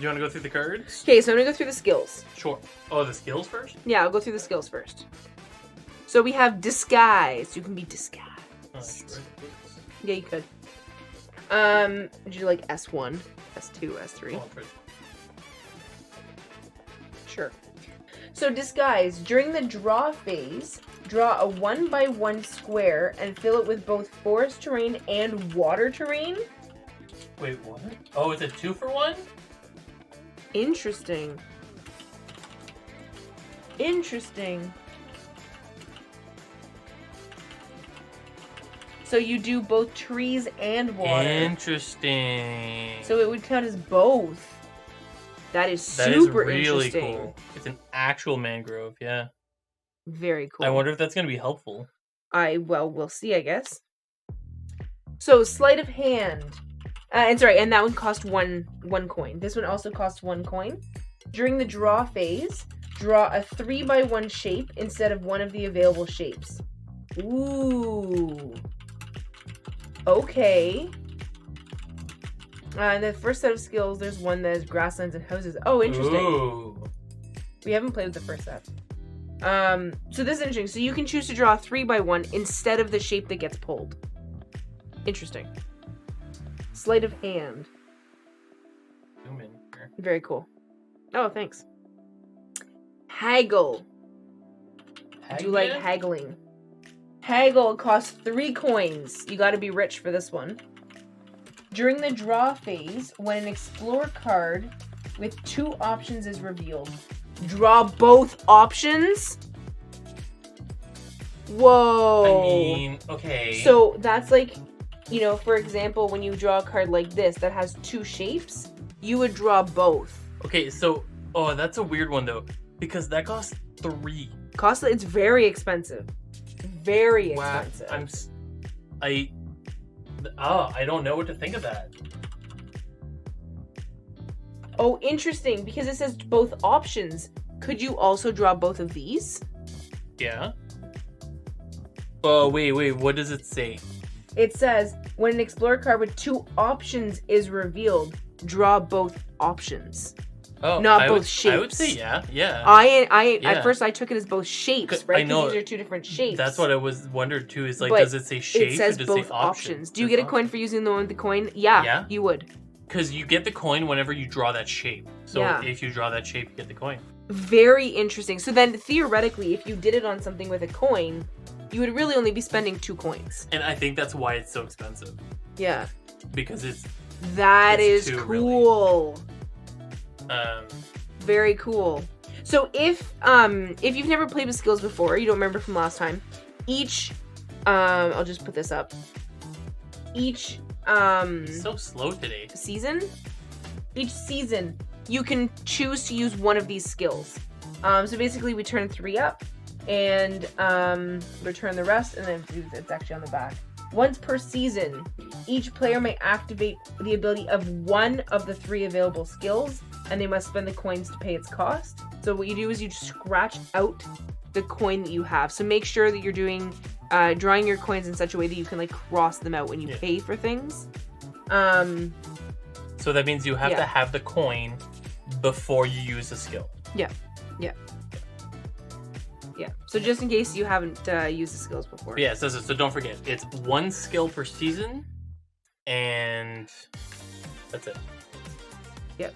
you want to go through the cards? Okay, so I'm going to go through the skills. Sure. Oh, the skills first? Yeah, I'll go through the skills first. So we have disguise. You can be disguised. Oh, sure. Yeah, you could. Would you like S1, S2, S3? Oh, right. Sure. So disguise. During the draw phase, draw a 1x1 square and fill it with both forest terrain and water terrain. Wait, what? Oh, it's a 2-for-1? Interesting. Interesting. So you do both trees and water. Interesting. So it would count as both. That is That super is really interesting. cool. It's an actual mangrove, yeah. Very cool. I wonder if that's going to be helpful. Well, we'll see, I guess. So, sleight of hand. And that one cost one coin. This one also costs 1 coin. During the draw phase, draw a 3x1 shape instead of one of the available shapes. Ooh. Okay. And the first set of skills, there's one that is grasslands and houses. Oh, interesting. Ooh. We haven't played with the first set. So this is interesting. So you can choose to draw a 3x1 instead of the shape that gets pulled. Interesting. Sleight of hand. Zoom in here. Very cool. Oh, thanks. Haggle. Do you like haggling? Haggle costs 3 coins. You gotta be rich for this one. During the draw phase, when an explore card with 2 options is revealed, draw both options? Whoa. I mean, okay. So that's like, for example, when you draw a card like this that has 2 shapes, you would draw both. Okay, so, that's a weird one though, because that costs 3. It's very expensive. Very expensive. I don't know what to think of that. Oh, interesting, because it says both options. Could you also draw both of these? Yeah. Oh, wait, what does it say? It says, when an explorer card with 2 options is revealed, draw both options. Oh, not both shapes. I would say yeah. At first I took it as both shapes, right? I know. Because these are 2 different shapes. That's what I was wondered too, is like, But does it say shape it says or does both it say options? Do you get a coin for using the one with the coin? Yeah. You would. Because you get the coin whenever you draw that shape. So if you draw that shape, you get the coin. Very interesting. So then, theoretically, if you did it on something with a coin, you would really only be spending 2 coins. And I think that's why it's so expensive. Yeah. Because it's... That is cool. Really. Very cool. So if you've never played with skills before, you don't remember from last time, each... I'll just put this up. Each... so slow today. Each season, you can choose to use one of these skills. So basically, we turn 3 up, and return the rest, and then it's actually on the back. Once per season, each player may activate the ability of one of the 3 available skills, and they must spend the coins to pay its cost. So what you do is you just scratch out the coin that you have. So make sure that you're doing drawing your coins in such a way that you can cross them out when you pay for things. So that means you have to have the coin before you use a skill. Yeah. So just in case you haven't used the skills before. Yeah, so don't forget, it's 1 skill per season, and that's it. Yep.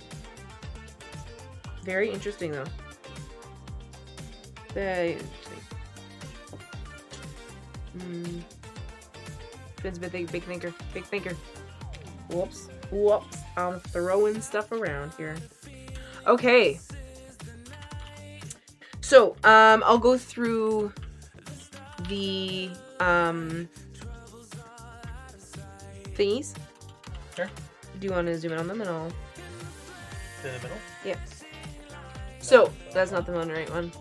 Very interesting, though. Very interesting. Finn's a big thinker. Big thinker. Whoops. I'm throwing stuff around here. Okay. So, I'll go through the thingies. Sure. Do you want to zoom in on them and I'll... To the middle? Yeah. So, that's not the right one.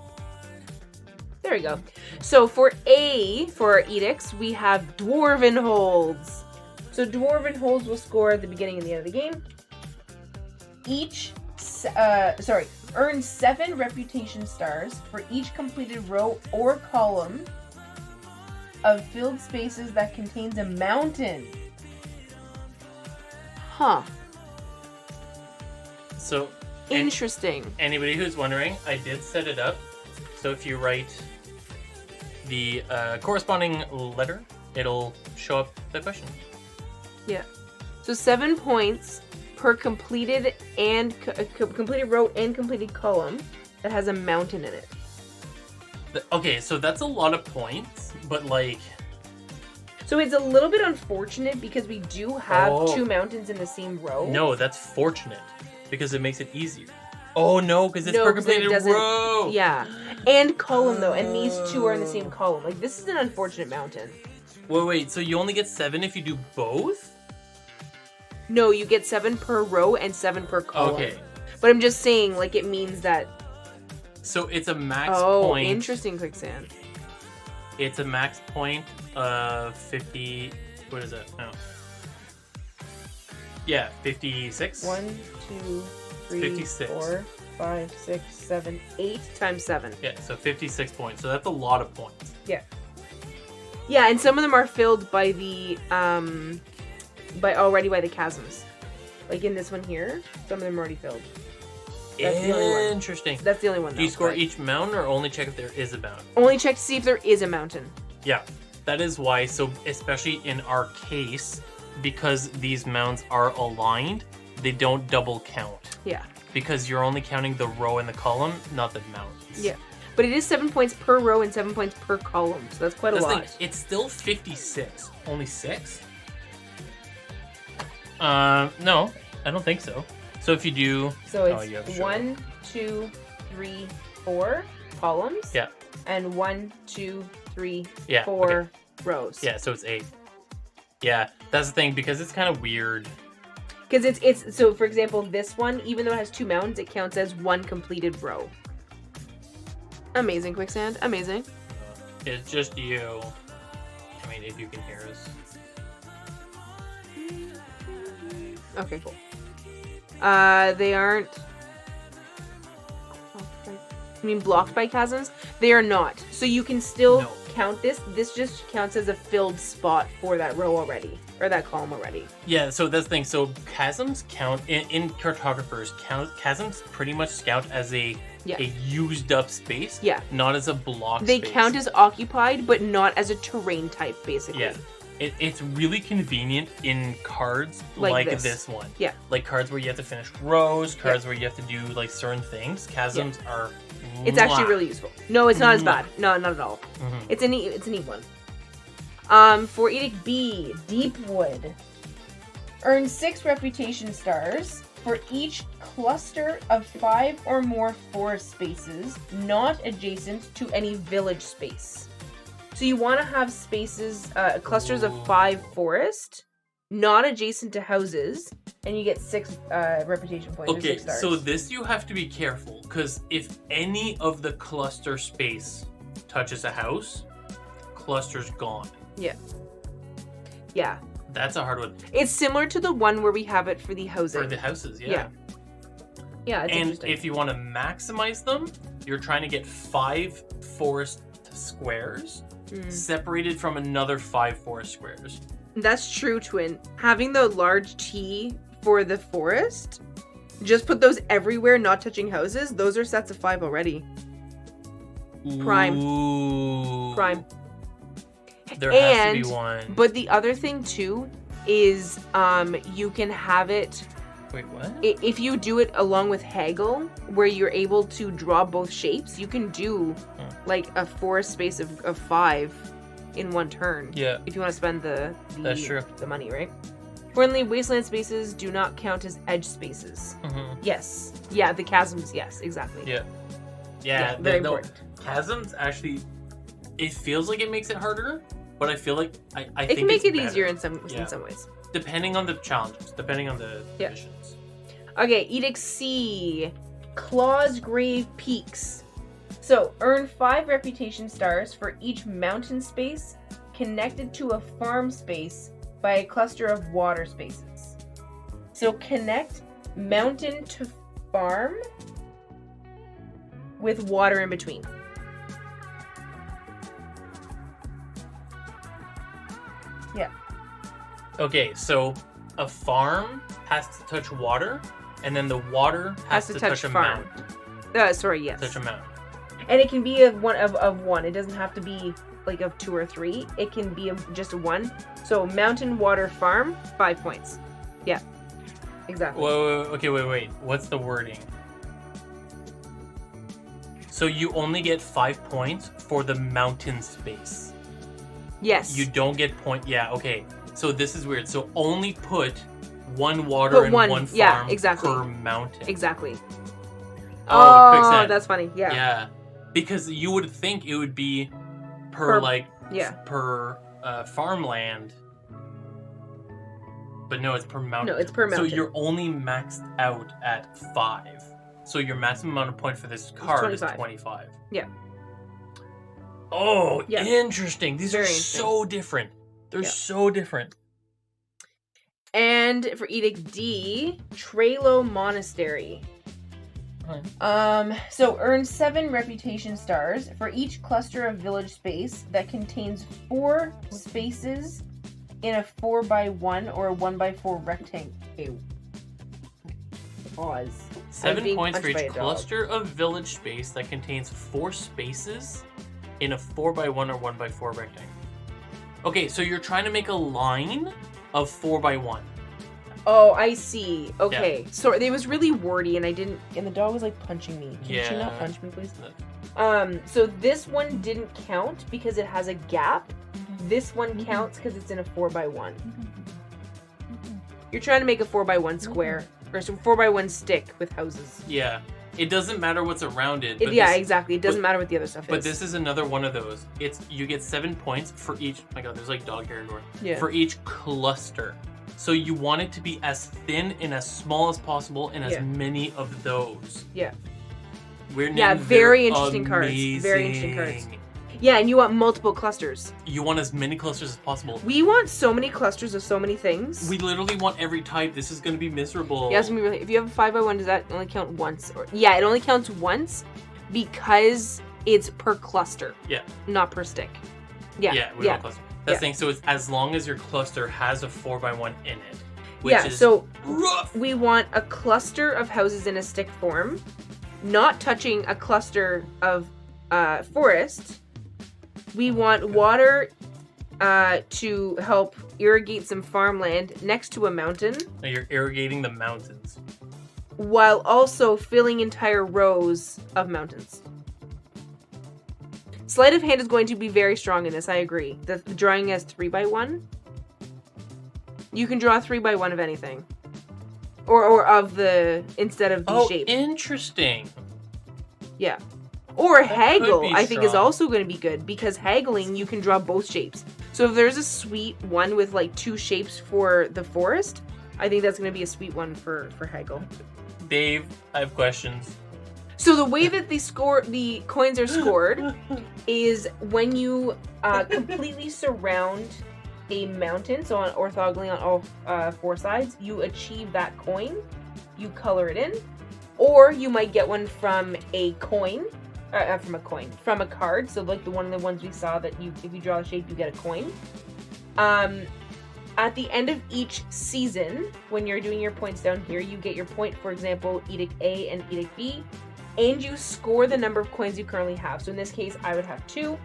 There we go. So, for our edicts, we have Dwarven Holds. So, Dwarven Holds will score at the beginning and the end of the game. Earn 7 reputation stars for each completed row or column of filled spaces that contains a mountain. Huh. So Interesting. anybody who's wondering, I did set it up. So if you write the corresponding letter, it'll show up the question. Yeah. So 7 points per completed completed row and completed column that has a mountain in it. Okay, so that's a lot of points, but like... So it's a little bit unfortunate because we do have 2 mountains in the same row. No, that's fortunate because it makes it easier. Oh no, because it's per 'cause completed row. Yeah. And column though, and these 2 are in the same column. Like this is an unfortunate mountain. Wait, so you only get 7 if you do both? No, you get 7 per row and 7 per column. Okay. But I'm just saying, like, it means that... So it's a max point... Oh, interesting, Quicksand. It's a max point of 50... What is that? No. Yeah, 56? 1, 2, 3, 56. 4, 5, 6, 7, 8 times 7. Yeah, so 56 points. So that's a lot of points. Yeah. Yeah, and some of them are filled by the, already by the chasms. Like in this one here, some of them are already filled. That's the only one. Interesting. That's the only one. Do you score each mountain or only check if there is a mountain? Only check to see if there is a mountain. Yeah, that is why. So especially in our case, because these mounds are aligned, they don't double count. Yeah. Because you're only counting the row and the column, not the mountains. Yeah. But it is 7 points per row and 7 points per column, so that's quite a lot. It's still 56. Only 6? No, I don't think so. So if you do... So it's 1, 2, 3, 4 columns. Yeah. And 1, 2, 3, Yeah, 4 rows. Yeah, so it's 8. Yeah, that's the thing, because it's kind of weird. Because it's so for example, this one, even though it has 2 mountains, it counts as 1 completed row. Amazing, Quicksand. Amazing. It's just you. I mean, if you can hear us. Okay, cool. They aren't... I mean, blocked by chasms? They are not. So you can still count this. This just counts as a filled spot for that row already. Or that column already. Yeah, so that's the thing. So chasms count... In cartographers, chasms pretty much count as a used up space. Yeah. Not as a block They space. count as occupied, but not as a terrain type, basically. Yeah. It's really convenient in cards like this one. Yeah. Like cards where you have to finish rows, cards where you have to do like certain things. Chasms are... It's actually really useful. No, it's not as bad. No, not at all. Mm-hmm. It's a neat one. For Edict B, Deepwood. Earn 6 reputation stars for each cluster of 5 or more forest spaces not adjacent to any village space. So you want to have spaces, clusters of 5 forest, not adjacent to houses, and you get 6 reputation points. Okay, 6 stars. so this you have to be careful, because if any of the cluster space touches a house, cluster's gone. Yeah. Yeah. That's a hard one. It's similar to the one where we have it for the housing. For the houses, yeah. Yeah. Yeah, it's and interesting. if you want to maximize them, you're trying to get 5 forest squares separated from another 5 forest squares. That's true, Twin. Having the large T for the forest, just put those everywhere, not touching houses. Those are sets of 5 already. Prime. Ooh. Prime. There has to be one. But the other thing, too, is you can have it... Wait, what? If you do it along with haggle, where you're able to draw both shapes, you can do like a forest space of 5 in one turn. Yeah. If you want to spend the That's true. the money, right? Currently, wasteland spaces do not count as edge spaces. Mm-hmm. Yes. Yeah, the chasms, yes, exactly. Yeah. Yeah, very important. Chasms actually, it feels like it makes it harder, but I feel like I think it can make it's it easier better. in some ways. Depending on the challenges, depending on the missions. Okay, Edict C, Claw's Grave Peaks. So, earn 5 reputation stars for each mountain space connected to a farm space by a cluster of water spaces. So, connect mountain to farm with water in between. Yeah. Okay, so a farm has to touch water, And then the water has to touch a farm. mountain. Sorry, yes. Touch a mountain. And it can be of one. It doesn't have to be like of 2 or 3. It can be just a 1. So mountain, water, farm, 5 points. Yeah, exactly. Whoa, okay, wait. What's the wording? So you only get 5 points for the mountain space. Yes. You don't get Yeah, okay. So this is weird. So only put 1 water and 1 farm per mountain. Exactly. Oh, quicksand. That's funny. Yeah. Yeah. Because you would think it would be per farmland. But no, it's per mountain. No, it's per mountain. So you're only maxed out at 5. So your maximum amount of points for this card is 25. Yeah. Oh, yeah. Interesting. These Very are so different. They're so different. And for Edict D, Trelo Monastery. Right. So earn 7 reputation stars for each cluster of village space that contains 4 spaces in a 4x1 or a 1x4 rectangle. Pause. 7 points for each cluster of village space that contains 4 spaces in a 4x1 or 1x4 rectangle. Okay, so you're trying to make a line of 4x1. Oh, I see. Okay. Yeah. So it was really wordy and the dog was like punching me. Can she not punch me, please? So this one didn't count because it has a gap. This one counts because it's in a 4x1. You're trying to make a 4x1 square. Or some 4x1 stick with houses. Yeah. It doesn't matter what's around it. Exactly. It doesn't matter what the other stuff is. But this is another one of those. You get 7 points for each. Oh my god, there's like dog hair everywhere. Yeah. For each cluster. So you want it to be as thin and as small as possible and as many of those. Yeah. Very interesting cards. Very interesting cards. Yeah, and you want multiple clusters. You want as many clusters as possible. We want so many clusters of so many things. We literally want every type. This is going to be miserable. Yeah, it's going to be really... If you have a 5x1, does that only count once? Yeah, it only counts once because it's per cluster. Yeah. Not per stick. Yeah. Yeah, we want cluster. That's the thing. So it's as long as your cluster has a 4x1 in it. Which is so rough. We want a cluster of houses in a stick form, not touching a cluster of forest. We want water to help irrigate some farmland next to a mountain. Now you're irrigating the mountains. While also filling entire rows of mountains. Sleight of hand is going to be very strong in this, I agree. The drawing as 3x1. You can draw 3x1 of anything. Or of instead of the shape. Oh, interesting. Yeah. Or that haggle, I think, is also going to be good. Because haggling, you can draw both shapes. So if there's a sweet one with like 2 shapes for the forest, I think that's going to be a sweet one for haggle. Dave, I have questions. So the way that the coins are scored is when you completely surround a mountain, so orthogonally on all 4 sides, you achieve that coin, you color it in, or you might get one from a coin, from a card, so like one of the ones we saw that if you draw a shape, you get a coin. At the end of each season, when you're doing your points down here, you get your point, for example, Edict A and Edict B, and you score the number of coins you currently have. So in this case, I would have 2,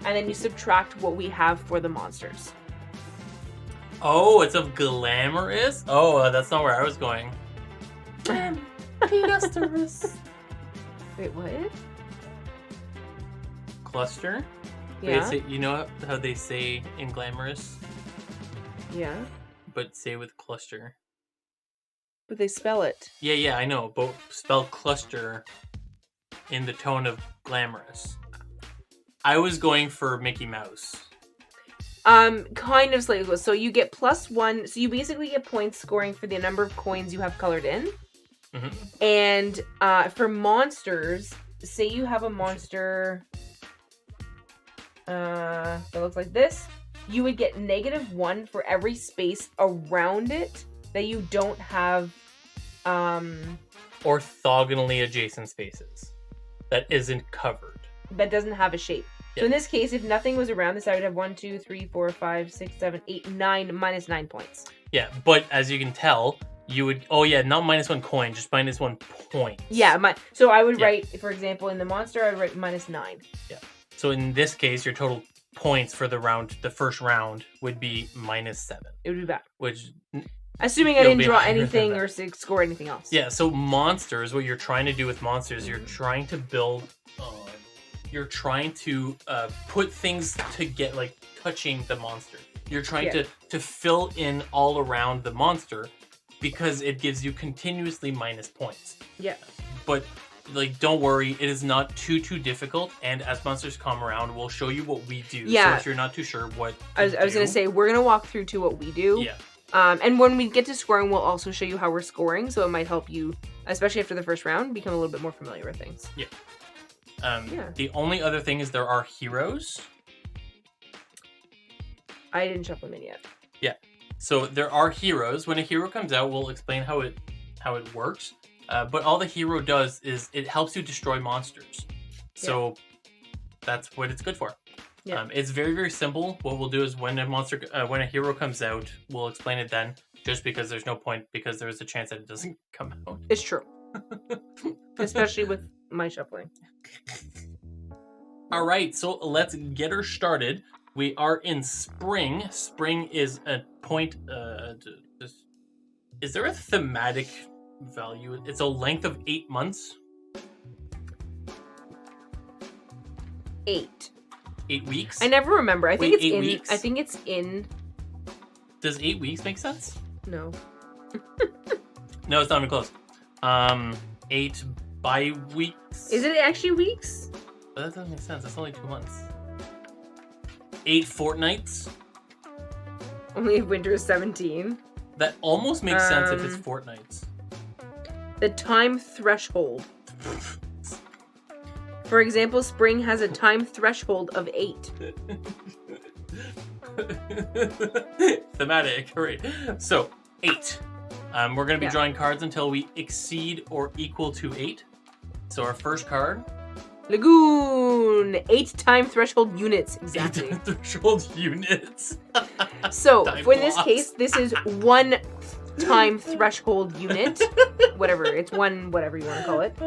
and then you subtract what we have for the monsters. Oh, it's of glamorous? Oh, that's not where I was going. Clusters. Wait, what? Cluster? Yeah. You know how they say in glamorous? Yeah. But say with cluster. But they spell it. Yeah, I know. But spell cluster in the tone of glamorous. I was going for Mickey Mouse. Kind of slightly. So you get +1. So you basically get points scoring for the number of coins you have colored in. Mm-hmm. And for monsters, say you have a monster that looks like this, you would get -1 for every space around it that you don't have orthogonally adjacent spaces that isn't covered. That doesn't have a shape. Yeah. So in this case, if nothing was around this, I would have 1, 2, 3, 4, 5, 6, 7, 8, 9 -9 points. Yeah, but as you can tell, You would, not -1 coin, just -1 point. Yeah, so I would write, for example, in the monster, I would write -9. Yeah. So in this case, your total points for the first round would be -7. It would be bad. Which, assuming I didn't draw anything or score anything else. Yeah. So monsters, what you're trying to do with monsters, you're trying to build. You're trying to put things to get like touching the monster. You're trying to fill in all around the monster. Because it gives you continuously minus points. Yeah. But, like, don't worry. It is not too difficult. And as monsters come around, we'll show you what we do. Yeah. So if you're not too sure what I was going to say, we're going to walk through to what we do. Yeah. And when we get to scoring, we'll also show you how we're scoring. So it might help you, especially after the first round, become a little bit more familiar with things. Yeah. The only other thing is there are heroes. I didn't shuffle them in yet. Yeah. So there are heroes. When a hero comes out, we'll explain how it works. But all the hero does is it helps you destroy monsters. So that's what it's good for. Yeah. It's very, very simple. What we'll do is when a hero comes out, we'll explain it then. Just because there's no point, because there's a chance that it doesn't come out. It's true. Especially with my shuffling. All right, so let's get her started. We are in spring. Spring is a point. Is there a thematic value? It's a length of 8 months. 8. 8 weeks. I never remember. I think it's 8 in. weeks? I think it's in. Does 8 weeks make sense? No. No, it's not even close. 8 bi-weeks. Is it actually weeks? But that doesn't make sense. That's only 2 months. 8 fortnights. Only if winter is 17. That almost makes sense if it's fortnights. The time threshold. For example, spring has a time threshold of 8. Thematic, right. So, 8. We're going to be drawing cards until we exceed or equal to 8. So our first card... Lagoon! 8 time threshold units, exactly. 8 threshold units. So, for this case, this is 1 time threshold unit. Whatever, it's 1 whatever you want to call it.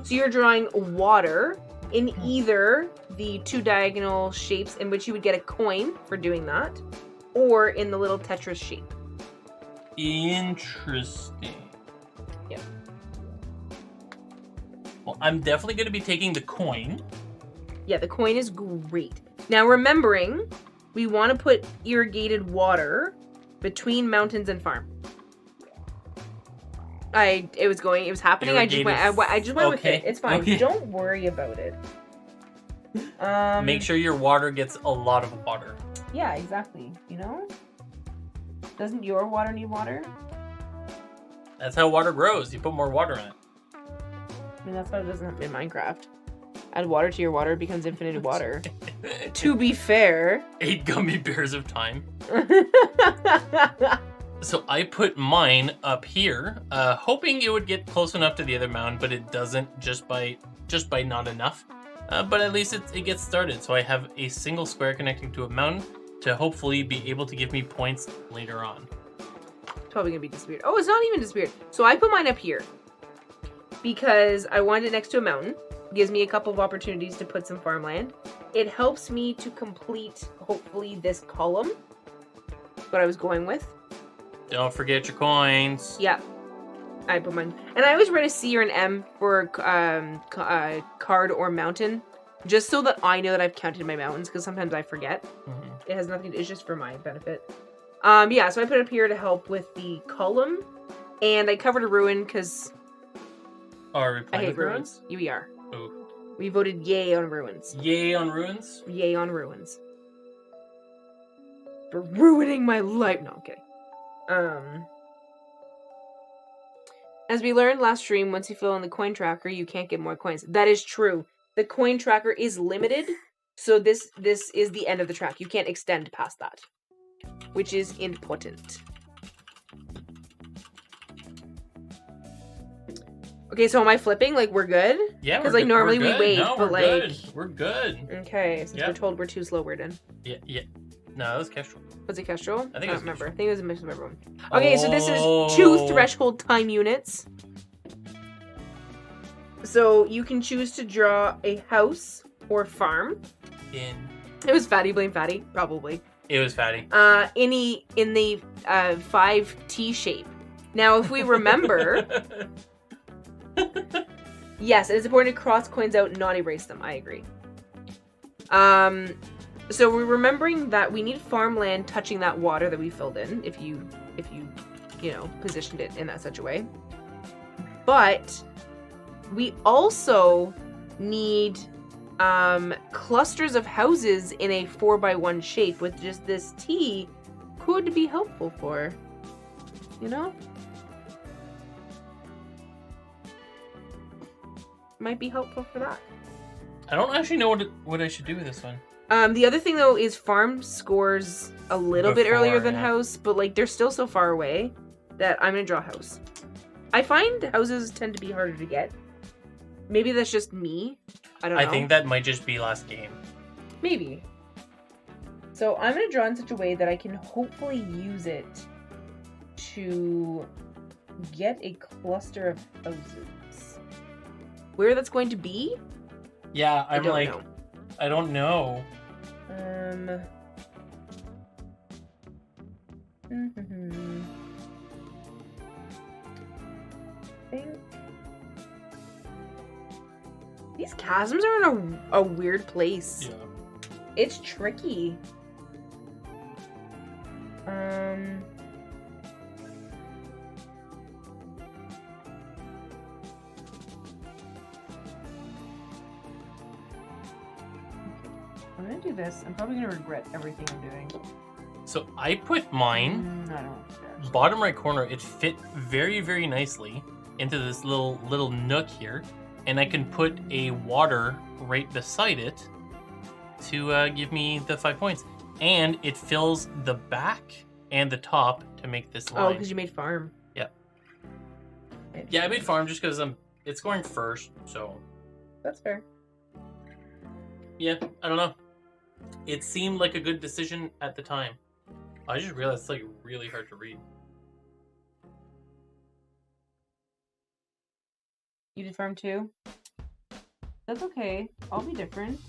So you're drawing water in either the 2 diagonal shapes in which you would get a coin for doing that, or in the little Tetris shape. Interesting. Yeah. Well, I'm definitely going to be taking the coin. Yeah, the coin is great. Now, remembering, we want to put irrigated water between mountains and farm. It was happening. Irrigated. I just went with it. It's fine. Okay. Don't worry about it. Make sure your water gets a lot of water. Yeah, exactly. You know? Doesn't your water need water? That's how water grows. You put more water in it. I mean, that's how it doesn't in Minecraft. Add water to your water, it becomes infinite water. To be fair. 8 gummy bears of time. So I put mine up here, hoping it would get close enough to the other mound, but it doesn't, just by not enough. But at least it gets started. So I have a single square connecting to a mountain to hopefully be able to give me points later on. Probably gonna be disappeared. Oh, it's not even disappeared. So I put mine up here because I wanted it next to a mountain. Gives me a couple of opportunities to put some farmland. It helps me to complete, hopefully, this column. What I was going with. Don't forget your coins. Yeah. I put mine. And I always write a C or an M for card or mountain. Just so that I know that I've counted my mountains, because sometimes I forget. Mm-hmm. It has nothing, it's just for my benefit. Yeah, so I put it up here to help with the column. And I covered a ruin, because I hate ruins. We are. Ooh. We voted yay on ruins. Yay on ruins? Yay on ruins. For ruining my life. No, I'm kidding. As we learned last stream, once you fill in the coin tracker, you can't get more coins. That is true. The coin tracker is limited, so this is the end of the track. You can't extend past that, which is important. Okay, so am I flipping? Like, we're good? Yeah, because like normally we wait, no, but we're like good. We're good. Okay, since we're told we're too slow, we're done. Yeah. No, that was Kestrel. Was it Kestrel? I think it don't was remember. Kestrel. I think it was a mix of everyone. Okay, so this is 2 threshold time units. So you can choose to draw a house or farm. It was Fatty, blame Fatty, probably. It was Fatty. In the 5T shape. Now, if we remember, yes, it is important to cross coins out and not erase them. I agree. So we're remembering that we need farmland touching that water that we filled in, if you positioned it in that such a way. But we also need clusters of houses in a 4x1 shape, with just this T could be helpful for, might be helpful for that. I don't actually know what I should do with this one. The other thing though is farm scores a little bit earlier than house, but like they're still so far away that I'm gonna draw house. I find houses tend to be harder to get. Maybe that's just me. I don't know. I think that might just be last game. Maybe. So I'm gonna draw in such a way that I can hopefully use it to get a cluster of houses. Where that's going to be? Yeah, I don't know. These chasms are in a weird place. Yeah. It's tricky. I'm gonna do this. I'm probably gonna regret everything I'm doing. So I put mine I don't. bottom right corner. It fit very, very nicely into this little nook here, and I can put a water right beside it to give me the 5 points, and it fills the back and the top to make this line. Oh, because you made farm. Yeah. Yeah, I made farm just because it's going first, so. That's fair. Yeah, I don't know. It seemed like a good decision at the time. I just realized it's like really hard to read. You did farm too? That's okay. I'll be different.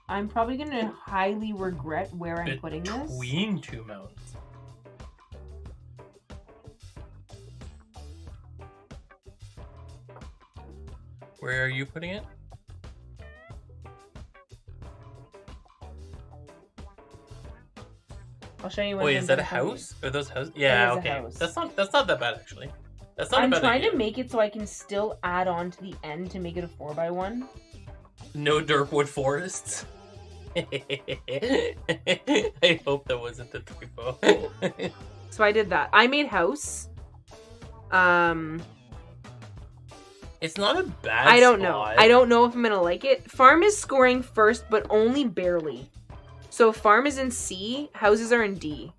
I'm probably gonna highly regret where I'm putting this. Between 2 mountains. Where are you putting it? I'll show you. Wait, is that a house? Are those houses? Yeah, okay. House. That's not that bad actually. That's not I'm a bad trying idea. to make it so I can still add on to the end to make it a 4x1. No Dirkwood forests. I hope that wasn't a typo. So I did that. I made house. It's not a bad I don't spot. know. I don't know if I'm gonna like it. Farm is scoring first, but only barely. So farm is in C, houses are in D.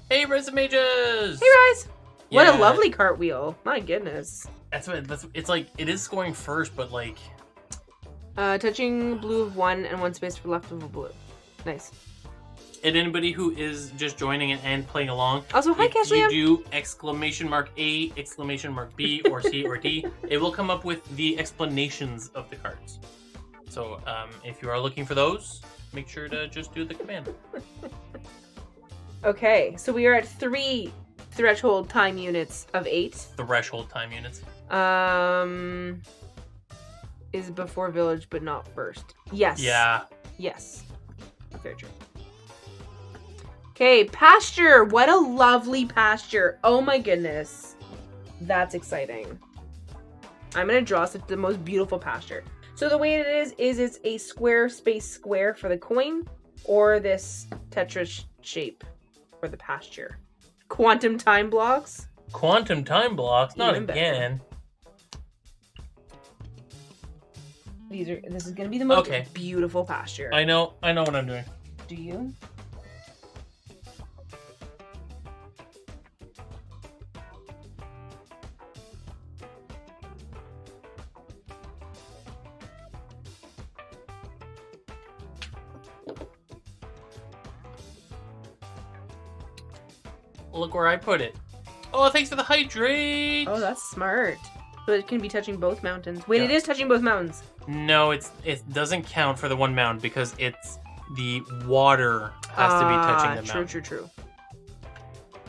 Hey, Resumages! Hey, Rise! What Yeah. a lovely cartwheel. My goodness. It's like, it is scoring first, but like... Touching blue of 1 and 1 space for left of a blue. Nice. And anybody who is just joining and playing along, Also, hi, if Cashliam. you do !A, !B, or C, or D, it will come up with the explanations of the cards. So, if you are looking for those, make sure to just do the command. Okay, so we are at 3 threshold time units of 8. Threshold time units. Is before village, but not first. Yes. Yeah. Yes. Fair true. Okay, pasture. What a lovely pasture. Oh my goodness. That's exciting. I'm going to draw the most beautiful pasture. So the way it is it's a square space square for the coin, or this Tetris shape for the pasture. Quantum time blocks. Quantum time blocks? Not Even better. again. This is going to be the most beautiful pasture. I know what I'm doing. Do you? look where I put it. Oh, thanks for the hydrate. Oh, that's smart. So it can be touching both mountains. Wait, Yeah. it is touching both mountains. No, it doesn't count for the one mound because it's the water has to be touching the mountain. True.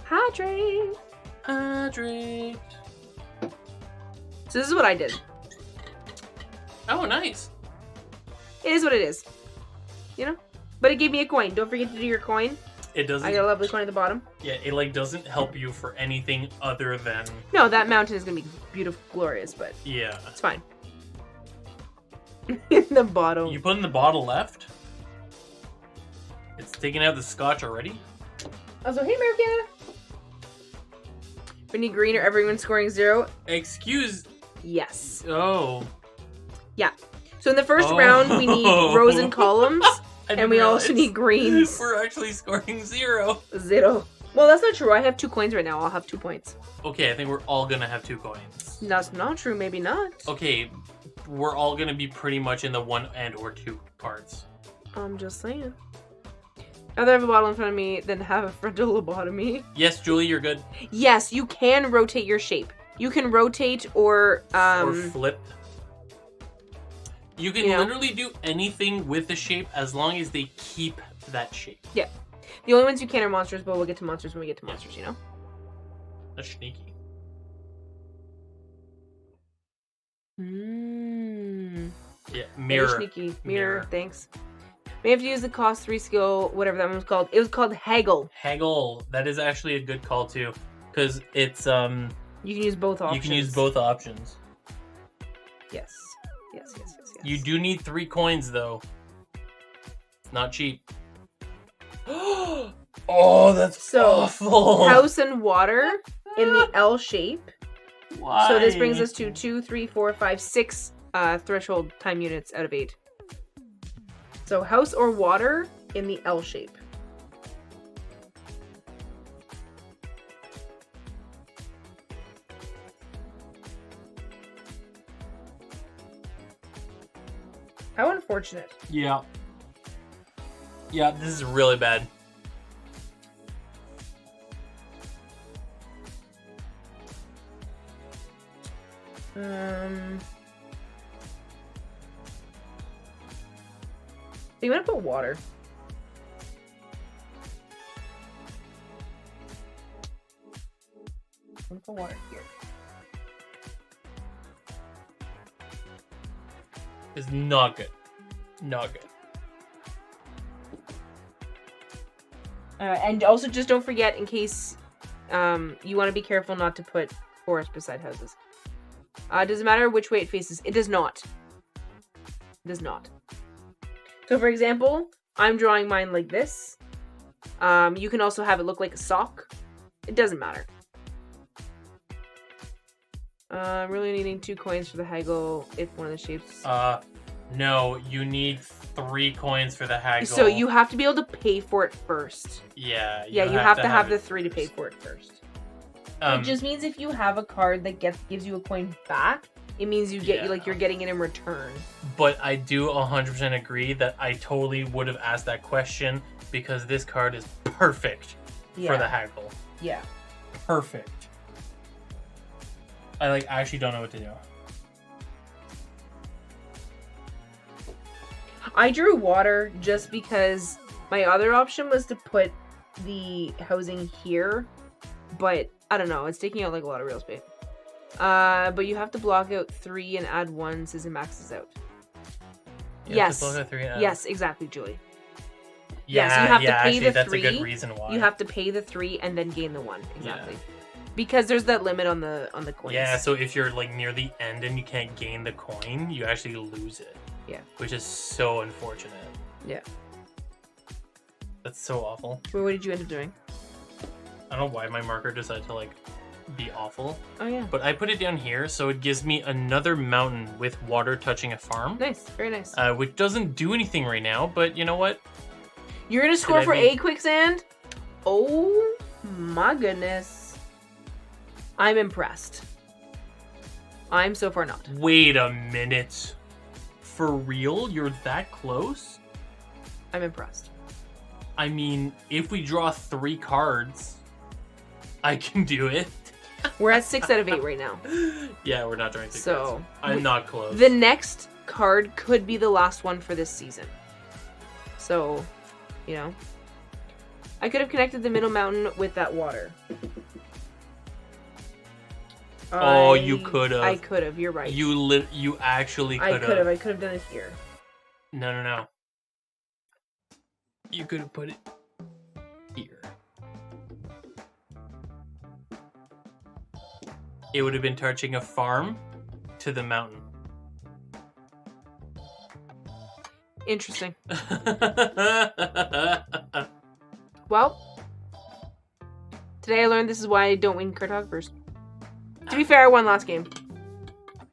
Hydrate. Hydrate. So this is what I did. Oh, nice. It is what it is. You know? But it gave me a coin. Don't forget to do your coin. It doesn't. I got a lovely coin at the bottom. Yeah, it like doesn't help you for anything other than. No, that mountain is gonna be beautiful, glorious, but Yeah. it's fine. In the bottle. You put in the bottle left. It's taking out the scotch already. Also, hey, America. We need green or everyone scoring 0. Excuse. Yes. Oh. Yeah. So in the first round, we need rows and columns, and we also need greens. We're actually scoring 0. 0. Well, that's not true. I have 2 coins right now. I'll have 2 points. Okay, I think we're all gonna have 2 coins. That's not true. Maybe not. Okay, we're all gonna be pretty much in the 1 and or 2 parts. I'm just saying. I'd rather have a bottle in front of me than have a frontal lobotomy. Yes, Julie, you're good. Yes, you can rotate your shape. You can rotate or flip. You can literally do anything with the shape as long as they keep that shape. Yeah. The only ones you can are monsters, but we'll get to monsters when we get to monsters, you know? That's sneaky. Yeah, mirror. Very sneaky. Mirror, thanks. We have to use the cost 3 skill, whatever that one was called. It was called haggle. Haggle. That is actually a good call too, because it's You can use both options. You can use both options. Yes. You do need 3 coins though. It's not cheap. Oh, that's awful. House and water in the L shape. Why? So this brings us to 2, 3, 4, 5, 6 threshold time units out of 8. So house or water in the L shape. How unfortunate. Yeah. Yeah, this is really bad. You want to put water. I'm gonna put water here. It's not good. Not good. And also just don't forget, in case you want to be careful not to put forest beside houses. Does it matter which way it faces? It does not. It does not. So for example, I'm drawing mine like this. You can also have it look like a sock. It doesn't matter. I'm really needing 2 coins for the haggle if one of the shapes... No, you need 3 coins for the haggle. So you have to be able to pay for it first. Yeah. You have to have the 3 to pay for it first. It just means if you have a card that gives you a coin back, it means you get you're getting it in return. But I do 100% agree that I totally would have asked that question because this card is perfect for the haggle. Yeah. Perfect. I actually don't know what to do. I drew water just because my other option was to put the housing here, but I don't know, it's taking out a lot of real espace. But you have to block out 3 and add 1 since it maxes out. Yes, exactly, Julie. Yeah, so you have to pay actually, the that's 3. a good reason why. You have to pay the 3 and then gain the 1. Exactly. Yeah. Because there's that limit on the coins. Yeah, so if you're near the end and you can't gain the coin, you actually lose it. Yeah. Which is so unfortunate. Yeah. That's so awful. Well, what did you end up doing? I don't know why my marker decided to be awful. Oh yeah. But I put it down here so it gives me another mountain with water touching a farm. Nice, very nice. Which doesn't do anything right now, but you know what? You're gonna score for a quicksand? Oh my goodness. I'm impressed. I'm so far not. Wait a minute. For real? You're that close? I'm impressed. I mean, if we draw 3 cards, I can do it. We're at 6 out of 8 right now. Yeah, we're not drawing 6 So, cards. I'm not close. The next card could be the last one for this season. So, you know. I could have connected the middle mountain with that water. Oh, you could have. I could have. You're right. You actually could have. I could have done it here. No. You could have put it here. It would have been touching a farm to the mountain. Interesting. Well, today I learned this is why I don't win cartographers. To be fair, I won last game.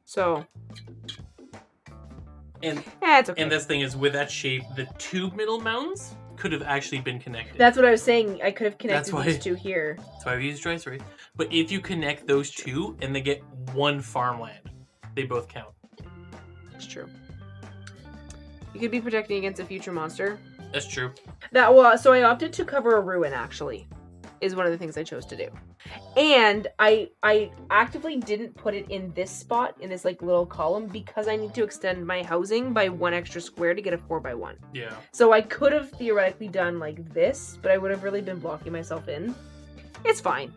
So. And it's okay. And this thing is, with that shape, the 2 middle mountains could have actually been connected. That's what I was saying. I could have connected these 2 here. That's why we use Dry Stories. But if you connect those 2 and they get 1 farmland, they both count. That's true. You could be protecting against a future monster. That's true. So I opted to cover a ruin, actually, is one of the things I chose to do. And I actively didn't put it in this spot, in this like little column, because I need to extend my housing by 1 extra square to get a 4x1. Yeah. So I could have theoretically done like this, but I would have really been blocking myself in. It's fine.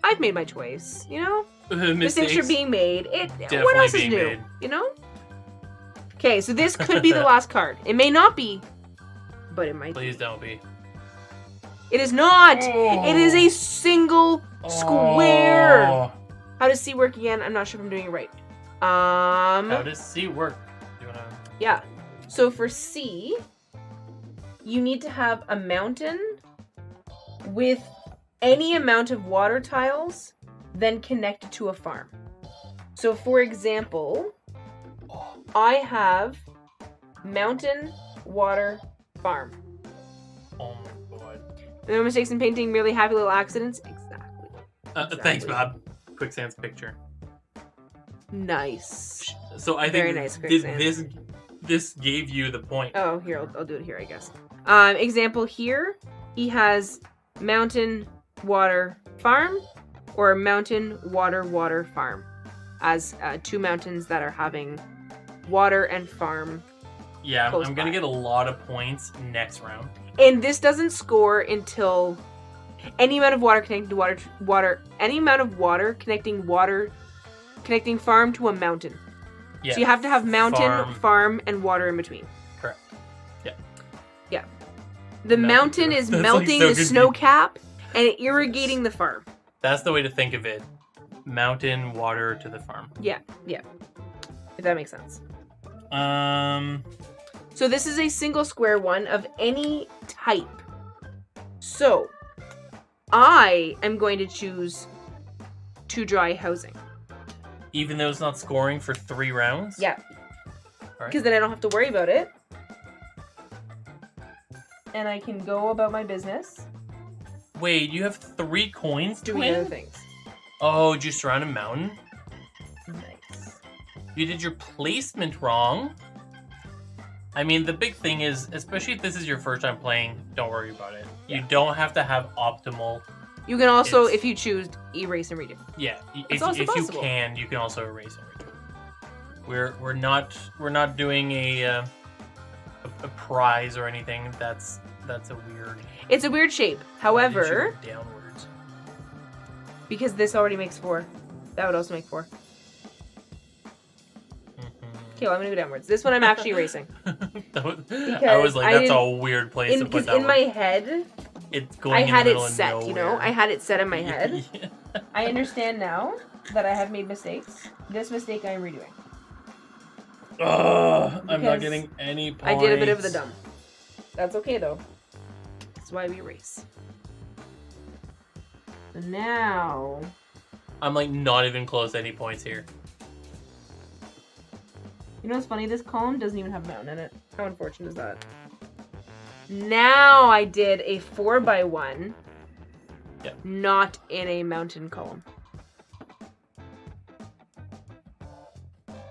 I've made my choice, you know? Mistakes are being made. What else is new? You know? Okay, so this could be the last card. It may not be, but it might. Please don't be. It is not! Oh. It is a single square! Oh. How does C work again? I'm not sure if I'm doing it right. How does C work? Do you wanna... Yeah. So for C, you need to have a mountain with any amount of water tiles then connected to a farm. So for example, I have mountain, water, farm. Oh my god. No mistakes in painting, merely happy little accidents? Exactly. Thanks, Bob. Quicksand's picture. Nice. So I think very nice this gave you the point. Oh, here, I'll do it here, I guess. Example here, he has mountain, water, farm, or mountain, water, farm, as 2 mountains that are having water and farm. Yeah, I'm gonna get a lot of points next round. And this doesn't score until any amount of water connecting to any amount of water connecting farm to a mountain. Yeah. So you have to have mountain, farm, and water in between. Correct. Yeah. Yeah. The mountain is melting the snow cap and irrigating the farm. That's the way to think of it. Mountain, water to the farm. Yeah. If that makes sense. So this is a single square one of any type. So I am going to choose to dry housing. Even though it's not scoring for 3 rounds? Yeah. Because then I don't have to worry about it. And I can go about my business. Wait, you have 3 coins to doing win? Other things. Oh, just around a mountain? Nice. You did your placement wrong. I mean, the big thing is, especially if this is your first time playing, don't worry about it. Yeah. You don't have to have optimal. You can also, if you choose, erase and redo. Yeah, if you can also erase and redo. We're not doing a prize or anything. That's a weird. It's a weird shape. However, downwards. Because this already makes 4, that would also make 4. Okay, well, I'm gonna go downwards. This one I'm actually erasing. I was like, that's a weird place to put that in my head, it's going. I had it set. You know, I had it set in my head. Yeah. I understand now that I have made mistakes. This mistake I am redoing. I'm not getting any points. I did a bit of the dumb. That's okay though. That's why we erase. So now I'm like not even close to any points here. You know what's funny? This column doesn't even have a mountain in it. How unfortunate is that? Now I did a 4x1, not in a mountain column.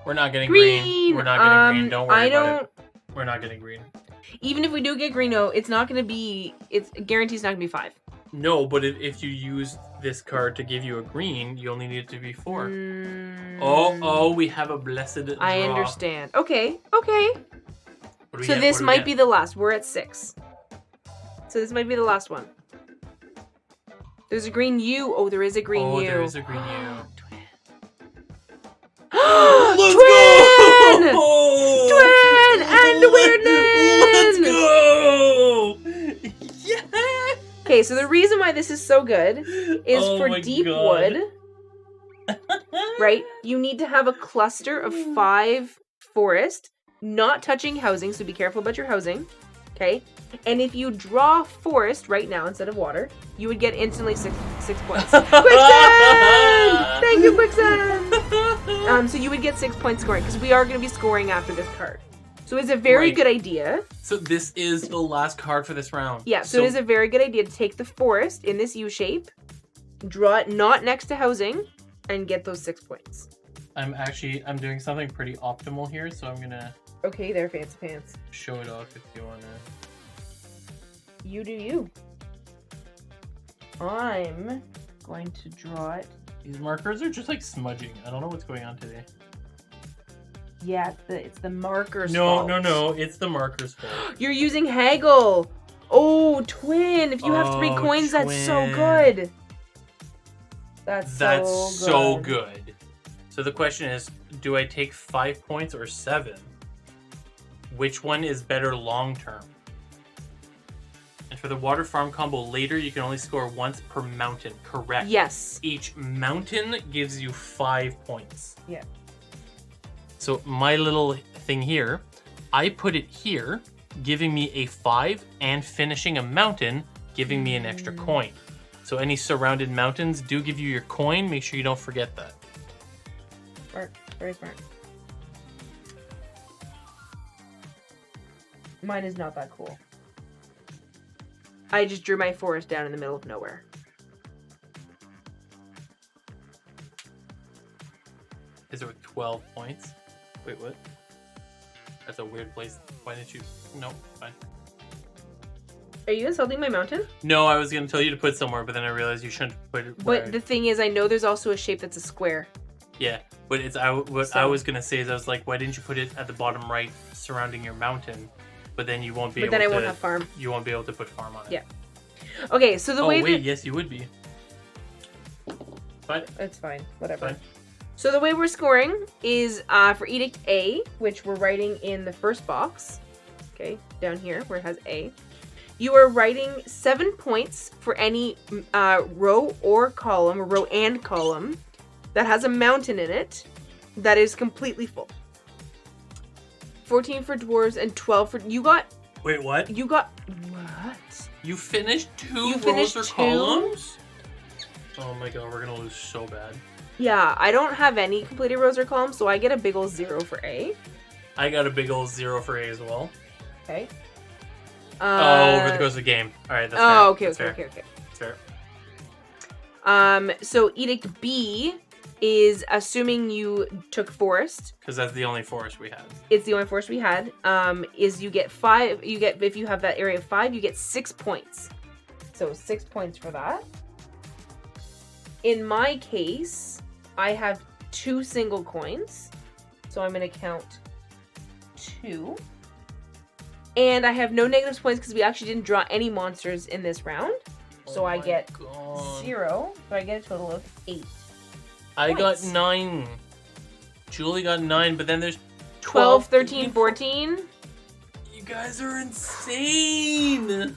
We're not getting green. We're not getting green. Don't worry about it. We're not getting green. Even if we do get green, no, it's not going to be. It guarantees not going to be 5. No, but if you use this card to give you a green, you only need it to be 4. Mm, Oh, we have a blessed draw. I understand. Okay. So this might be the last. We're at 6. So this might be the last one. There's a green U. Oh, there is a green U. Oh, there is a green U. Let's Twin! go! Oh! Twin! And weirdness! Let's go! Yes! Okay, so the reason why this is so good is for deep wood, right? You need to have a cluster of 5 forest, not touching housing, so be careful about your housing. Okay? And if you draw forest right now instead of water, you would get instantly 6 points. Quicksand! Thank you, Quicksand! So you would get 6 points scoring, because we are going to be scoring after this card. So it's a very good idea. So this is the last card for this round. Yeah, so it is a very good idea to take the forest in this U shape, draw it not next to housing, and get those 6 points. I'm doing something pretty optimal here, so I'm going to... Okay, there, fancy pants. Show it off if you want to. You do you. I'm going to draw it. These markers are just like smudging. I don't know what's going on today. Yeah, it's the marker's fault. No. It's the marker's fault. You're using haggle. Oh, twin. If you have 3 coins, twin. that's so good. That's so good. So the question is, do I take 5 points or 7? Which one is better long term? And for the water farm combo later, you can only score once per mountain. Correct. Yes. Each mountain gives you 5 points. Yeah. So my little thing here, I put it here, giving me a 5 and finishing a mountain, giving me an extra coin. So any surrounded mountains do give you your coin. Make sure you don't forget that. Smart. Very smart. Mine is not that cool. I just drew my forest down in the middle of nowhere. Is it with 12 points? Wait, what? That's a weird place. Why didn't you... No, fine. Are you insulting my mountain? No, I was going to tell you to put somewhere, but then I realized you shouldn't put it where... But the thing is, I know there's also a shape that's a square. Yeah, but I was going to say is I was like, why didn't you put it at the bottom right surrounding your mountain? But then you won't be able to... But then I won't have farm. You won't be able to put farm on it. Yeah. Okay, so the way wait, yes, you would be. But it's fine. Whatever. Fine. So the way we're scoring is for Edict A, which we're writing in the first box. Okay, down here where it has A. You are writing 7 points for any row or column, or row and column, that has a mountain in it that is completely full. 14 for dwarves and 12 for... You got... Wait, what? You got... What? You finished 2 rows or columns? Oh my god, we're gonna lose so bad. Yeah, I don't have any completed rows or columns, so I get a big ol' 0 for A. I got a big ol' 0 for A as well. Okay. Over the course of the game. Alright, that's fair. Oh, okay, that's okay. That's fair. So Edict B is assuming you took forest. Because that's the only forest we had. It's the only forest we had. Is you get 5. You get, if you have that area of 5, you get 6 points. So 6 points for that. In my case, I have 2 single coins. So I'm going to count 2. And I have no negative points because we actually didn't draw any monsters in this round. So I get 0. So I get a total of 8. I got 9. Julie got 9, but then there's 12, 13, 14. You guys are insane.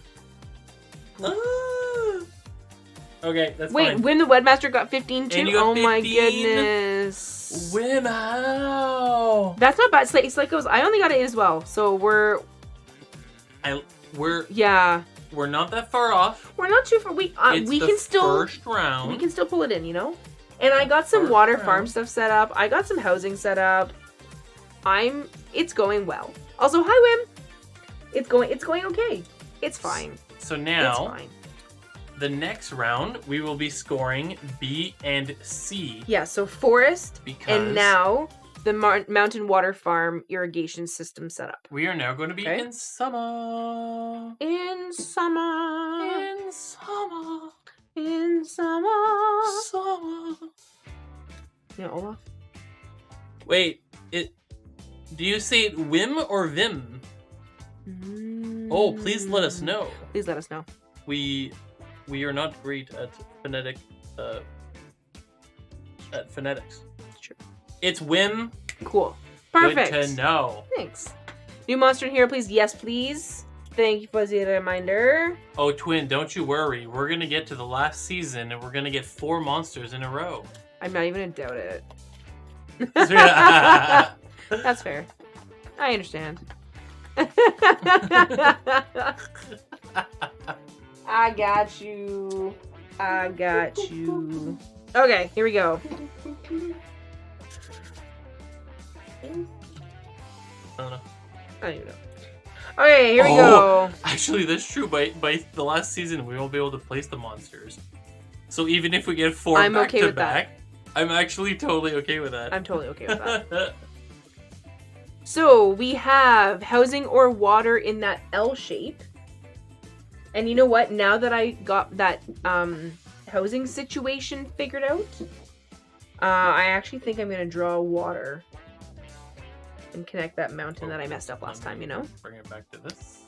Okay, that's fine. Wait, Win the Webmaster got 15 too? And you got oh 15. My goodness. Win, how? That's not bad. It's like I only got 8 as well. So we're not that far off. We're not too far. We can still first round. We can still pull it in, you know? And I got some water farm stuff set up. I got some housing set up. It's going well. Also, hi Wim. It's going okay. It's fine. So now, it's fine. The next round we will be scoring B and C. Yeah, so forest and now the mountain water farm irrigation system set up. We are now going to be in summer. In summer. In summer. In summer. Yeah, Olaf. Wait, do you say it Wim or Vim? Oh, please let us know. Please let us know. We are not great at phonetics. Sure. It's Wim. Cool. Perfect. Good to know. Thanks. New monster in here, please. Yes, please. Thank you for the reminder. Oh, Twin, don't you worry. We're gonna get to the last season and we're gonna get 4 monsters in a row. I'm not even gonna doubt it. I That's fair. I understand. I got you. I got you. Okay, here we go. don't know. I don't even know. Okay, here we go. Actually, that's true. By the last season, we won't be able to place the monsters. So even if we get 4 I'm back okay to with back, that. I'm actually totally okay with that. I'm totally okay with that. So we have housing or water in that L shape. And you know what? Now that I got that housing situation figured out, I actually think I'm going to draw water and connect that mountain that I messed up last time, you know? Bring it back to this.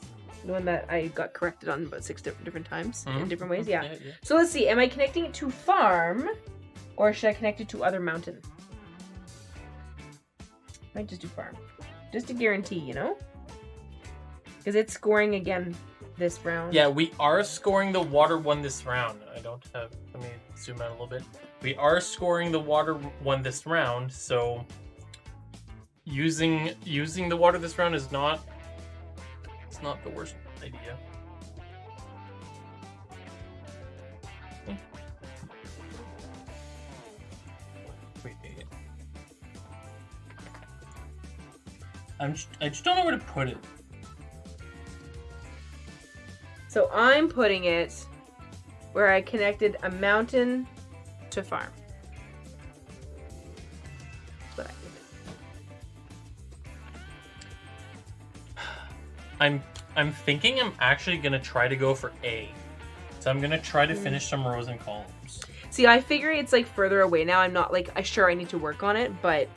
The one that I got corrected on about 6 different times in different ways. Yeah. Yeah. So let's see. Am I connecting it to farm or should I connect it to other mountain? I might just do farm. Just to guarantee, you know? Because it's scoring again this round. Yeah, we are scoring the water one this round. Let me zoom out a little bit. We are scoring the water one this round, so using the water this round is not the worst idea. Wait. I just don't know where to put it. So I'm putting it where I connected a mountain to farm. That's what I did. I'm thinking I'm actually gonna try to go for A. So I'm gonna try to finish some rows and columns. See, I figure it's like further away now. I'm not like sure I need to work on it, but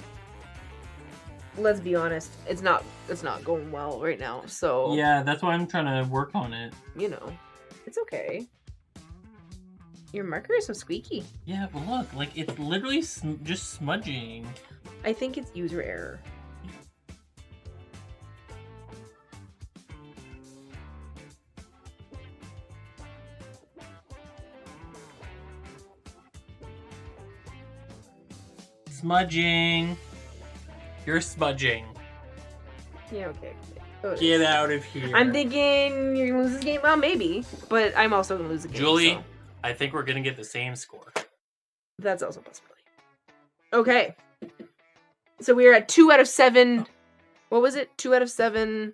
let's be honest, it's not going well right now. So yeah, that's why I'm trying to work on it. You know, it's okay. Your marker is so squeaky. Yeah, but look, like it's literally just smudging. I think it's user error. Smudging. You're smudging. Yeah, okay. Oh, Get out of here. I'm thinking you're gonna lose this game. Well, maybe, but I'm also gonna lose the game. Julie, so. I think we're gonna get the same score. That's also a possibility. Okay. So we're at 2 out of 7. What was it? 2 out of 7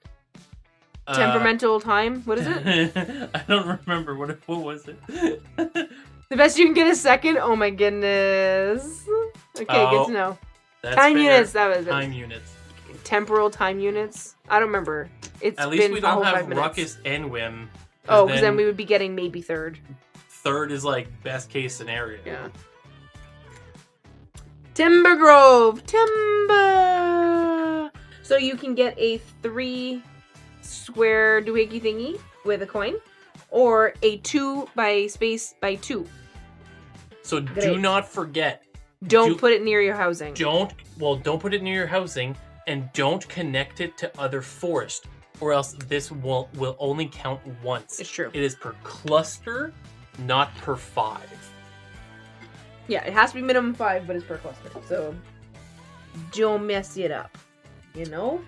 temperamental time? What is it? I don't remember. What was it? The best you can get a second? Oh my goodness. Okay, good to know. Time units. That was it. Time units. Temporal time units. I don't remember. It's at least been we a don't whole have 5 minutes. Ruckus and Whim. Oh, because then we would be getting maybe third. Third is like best case scenario. Yeah. Timber Grove. Timber. So you can get a 3 square doohickey thingy with a coin, or a 2 by space by 2. So do not forget. Don't put it near your housing. Don't put it near your housing, and don't connect it to other forest, or else this will only count once. It's true. It is per cluster, not per 5. Yeah, it has to be minimum 5, but it's per cluster. So don't mess it up. You know?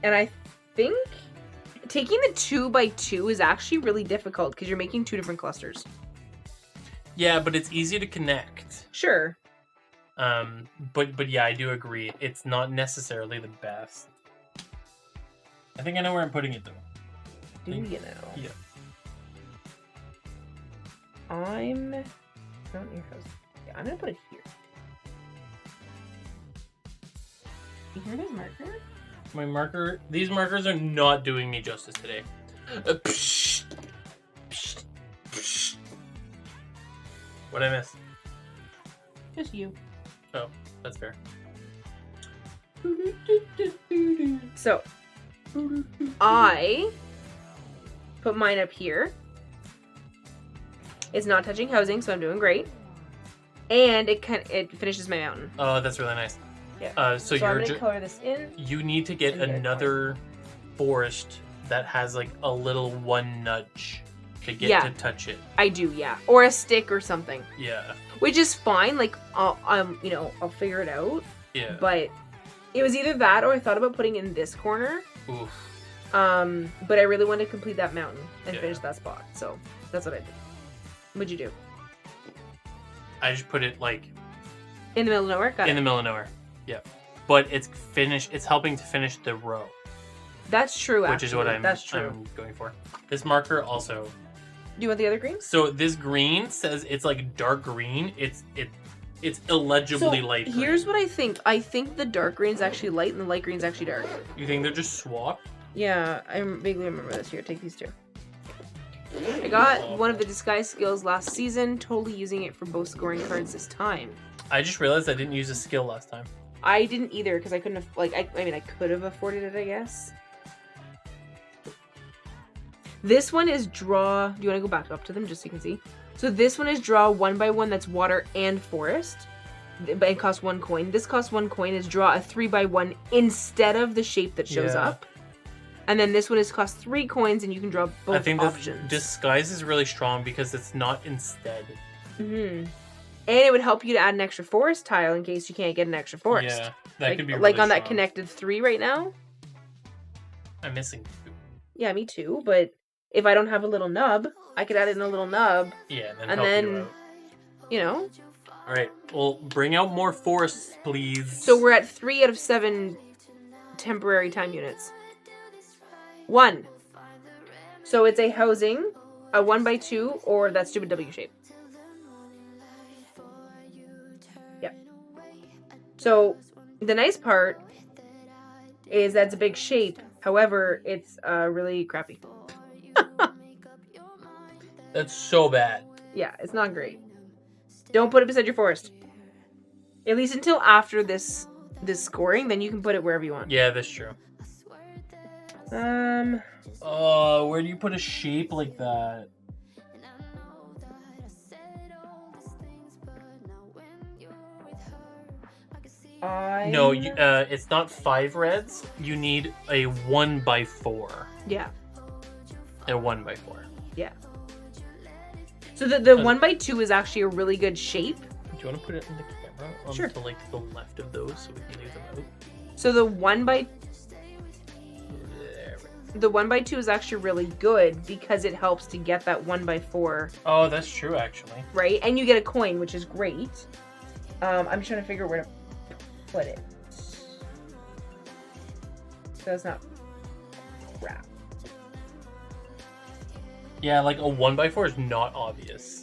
And I think taking the 2 by 2 is actually really difficult because you're making 2 different clusters. Yeah, but it's easy to connect. Sure. But yeah, I do agree. It's not necessarily the best. I think I know where I'm putting it though. Do you know? Yeah. I'm not near house. Yeah, I'm gonna put it here. You hear this marker? My marker. These markers are not doing me justice today. What'd I miss? Just you. Oh, that's fair. So, I put mine up here. It's not touching housing, so I'm doing great. And it finishes my mountain. Oh, that's really nice. Yeah. So I'm gonna color this in. You need to get another forest that has like a little one nudge to get to touch it. I do, yeah. Or a stick or something. Yeah. Which is fine. Like I'll figure it out. Yeah. But it was either that or I thought about putting it in this corner. Oof. But I really wanted to complete that mountain and finish that spot. So that's what I did. What'd you do? I just put it like in the middle of nowhere? Got it. In the middle of nowhere. Yeah. But it's helping to finish the row. That's true, actually. Which is what I'm going for. This marker also. Do you want the other green? So this green says it's like dark green. It's illegibly light green. Here's what I think. I think the dark green is actually light and the light green is actually dark. You think they're just swapped? Yeah, I vaguely remember this. Here, take these two. I got one of the disguise skills last season, totally using it for both scoring cards this time. I just realized I didn't use a skill last time. I didn't either, because I couldn't have, I could have afforded it, I guess. This one is draw, do you want to go back up to them just so you can see? So this one is draw 1x1 that's water and forest, but it costs 1 coin. This costs 1 coin, is draw a 3x1 instead of the shape that shows up. And then this one costs 3 coins, and you can draw both options. I think disguise is really strong because it's not instead. Mm-hmm. And it would help you to add an extra forest tile in case you can't get an extra forest. Yeah, that could be really like on strong. That connected 3 right now. I'm missing 2. Yeah, me too. But if I don't have a little nub, I could add in a little nub. Yeah, and then you know. All right, well, bring out more forests, please. So we're at 3 out of 7 temporary time units. 1. So it's a housing, a 1x2, or that stupid W shape. Yeah. So the nice part is that it's a big shape. However, it's really crappy. That's so bad. Yeah, it's not great. Don't put it beside your forest. At least until after this scoring, then you can put it wherever you want. Yeah, that's true. Where do you put a shape like that? No, it's not 5 reds. You need a 1x4. Yeah. A 1x4. Yeah. So the 1x2 is actually a really good shape. Do you want to put it in the camera? Sure. To like the left of those so we can leave them out. So the 1x2 is actually really good because it helps to get that 1x4. Oh, that's true, actually. Right? And you get a coin, which is great. I'm just trying to figure out where to put it. So it's not crap. Yeah, like a 1x4 is not obvious.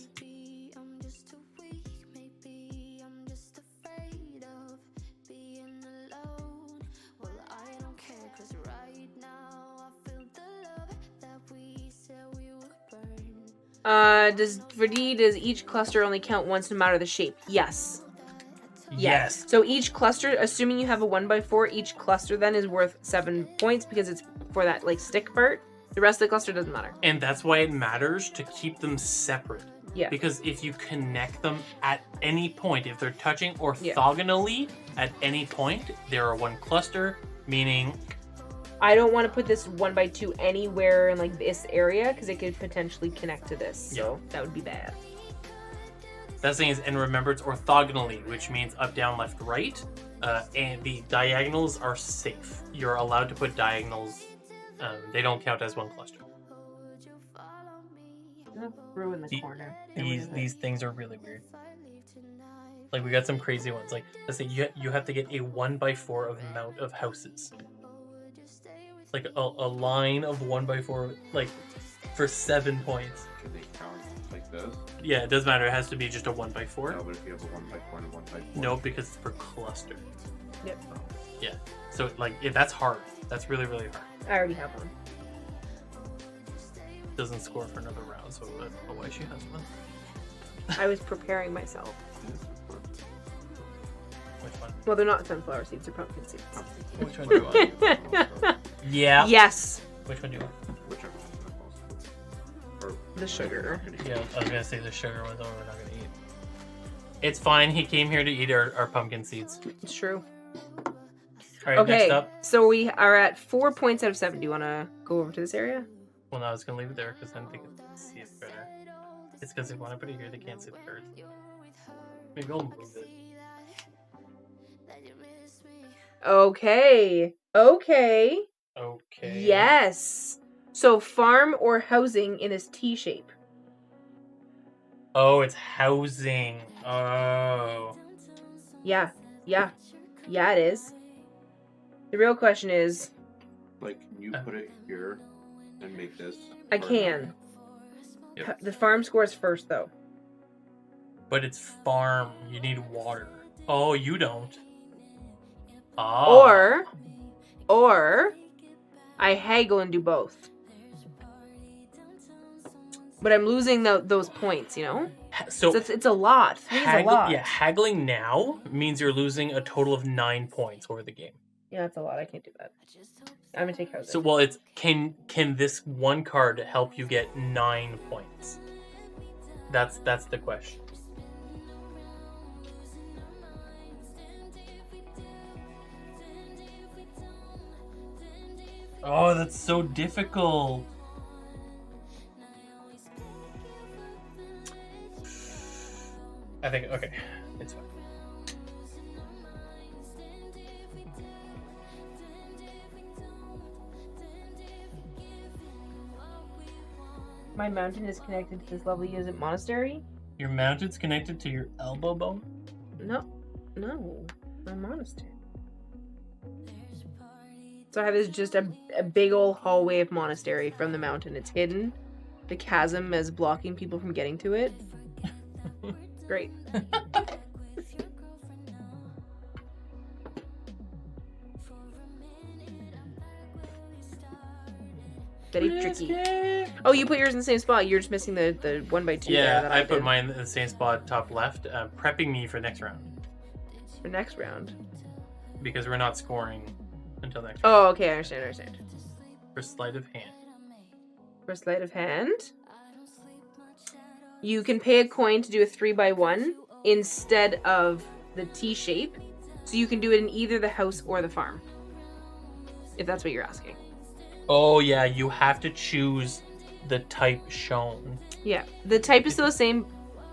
Does each cluster only count once no matter the shape? Yes. Yes. So each cluster, assuming you have a 1x4, each cluster then is worth 7 points because it's for that like stick part. The rest of the cluster doesn't matter. And that's why it matters to keep them separate. Yeah. Because if you connect them at any point, if they're touching orthogonally at any point, they are one cluster, meaning... I don't want to put this 1x2 anywhere in like this area because it could potentially connect to this. So that would be bad. That's the thing is, and remember it's orthogonally, which means up, down, left, right. And the diagonals are safe. You're allowed to put diagonals. They don't count as one cluster. Ruin the corner. These things are really weird. Like we got some crazy ones. Like let's say you have to get a 1x4 of amount of houses. Like a line of 1x4, like for 7 points. Should they count like this? Yeah, it doesn't matter. It has to be just a 1x4. No, but if you have a 1x4 and a 1x4. No, because it's per cluster. Yep. Yeah. So like that's hard. That's really, really hard. I already have one. Doesn't score for another round, so I don't know why she has one. I was preparing myself. Which one? Well, they're not sunflower seeds, they're pumpkin seeds. Which one do you want? Yeah. Yes. Which one do you want? Whichever one. Or The sugar. Yeah, I was gonna say the sugar one's the one we're not gonna eat. It's fine. He came here to eat our pumpkin seeds. It's true. All right, Okay, next up. so we are at 4 points out of 7. Do you want to go over to this area? Well, no, I was gonna leave it there because I think they can see it better. It's because if I want to put it here, they can't see the birds. Maybe I'll move it. Okay. Okay. Okay. Yes. So farm or housing in this T shape. Oh, it's housing. Oh. Yeah. Yeah. Yeah, it is. The real question is, like, can you put it here and make this? I or can. Yep. The farm scores first, though. But it's farm. You need water. Oh, you don't. Ah. Or I haggle and do both. But I'm losing those points, you know? So it's a lot. 3 is a lot. Yeah, haggling now means you're losing a total of 9 points over the game. Yeah, that's a lot. I can't do that. I'm gonna take housing. So, well, it's can this one card help you get 9 points? That's the question. Oh, that's so difficult. I think, okay, it's fine. My mountain is connected to this lovely Yuzit monastery? Your mountain's connected to your elbow bone? No. My monastery. So I have this just a big old hallway of monastery from the mountain. It's hidden. The chasm is blocking people from getting to it. Great. Very tricky. Oh, you put yours in the same spot. You're just missing the 1x2. Yeah, there I that put did. mine in the same spot, top left, prepping me for next round. For next round. Because we're not scoring until next round. Oh, okay. I understand. For sleight of hand. For sleight of hand, you can pay a coin to do a 3x1 instead of the T shape. So you can do it in either the house or the farm. If that's what you're asking. Oh, yeah, you have to choose the type shown. Yeah. The type is still the same.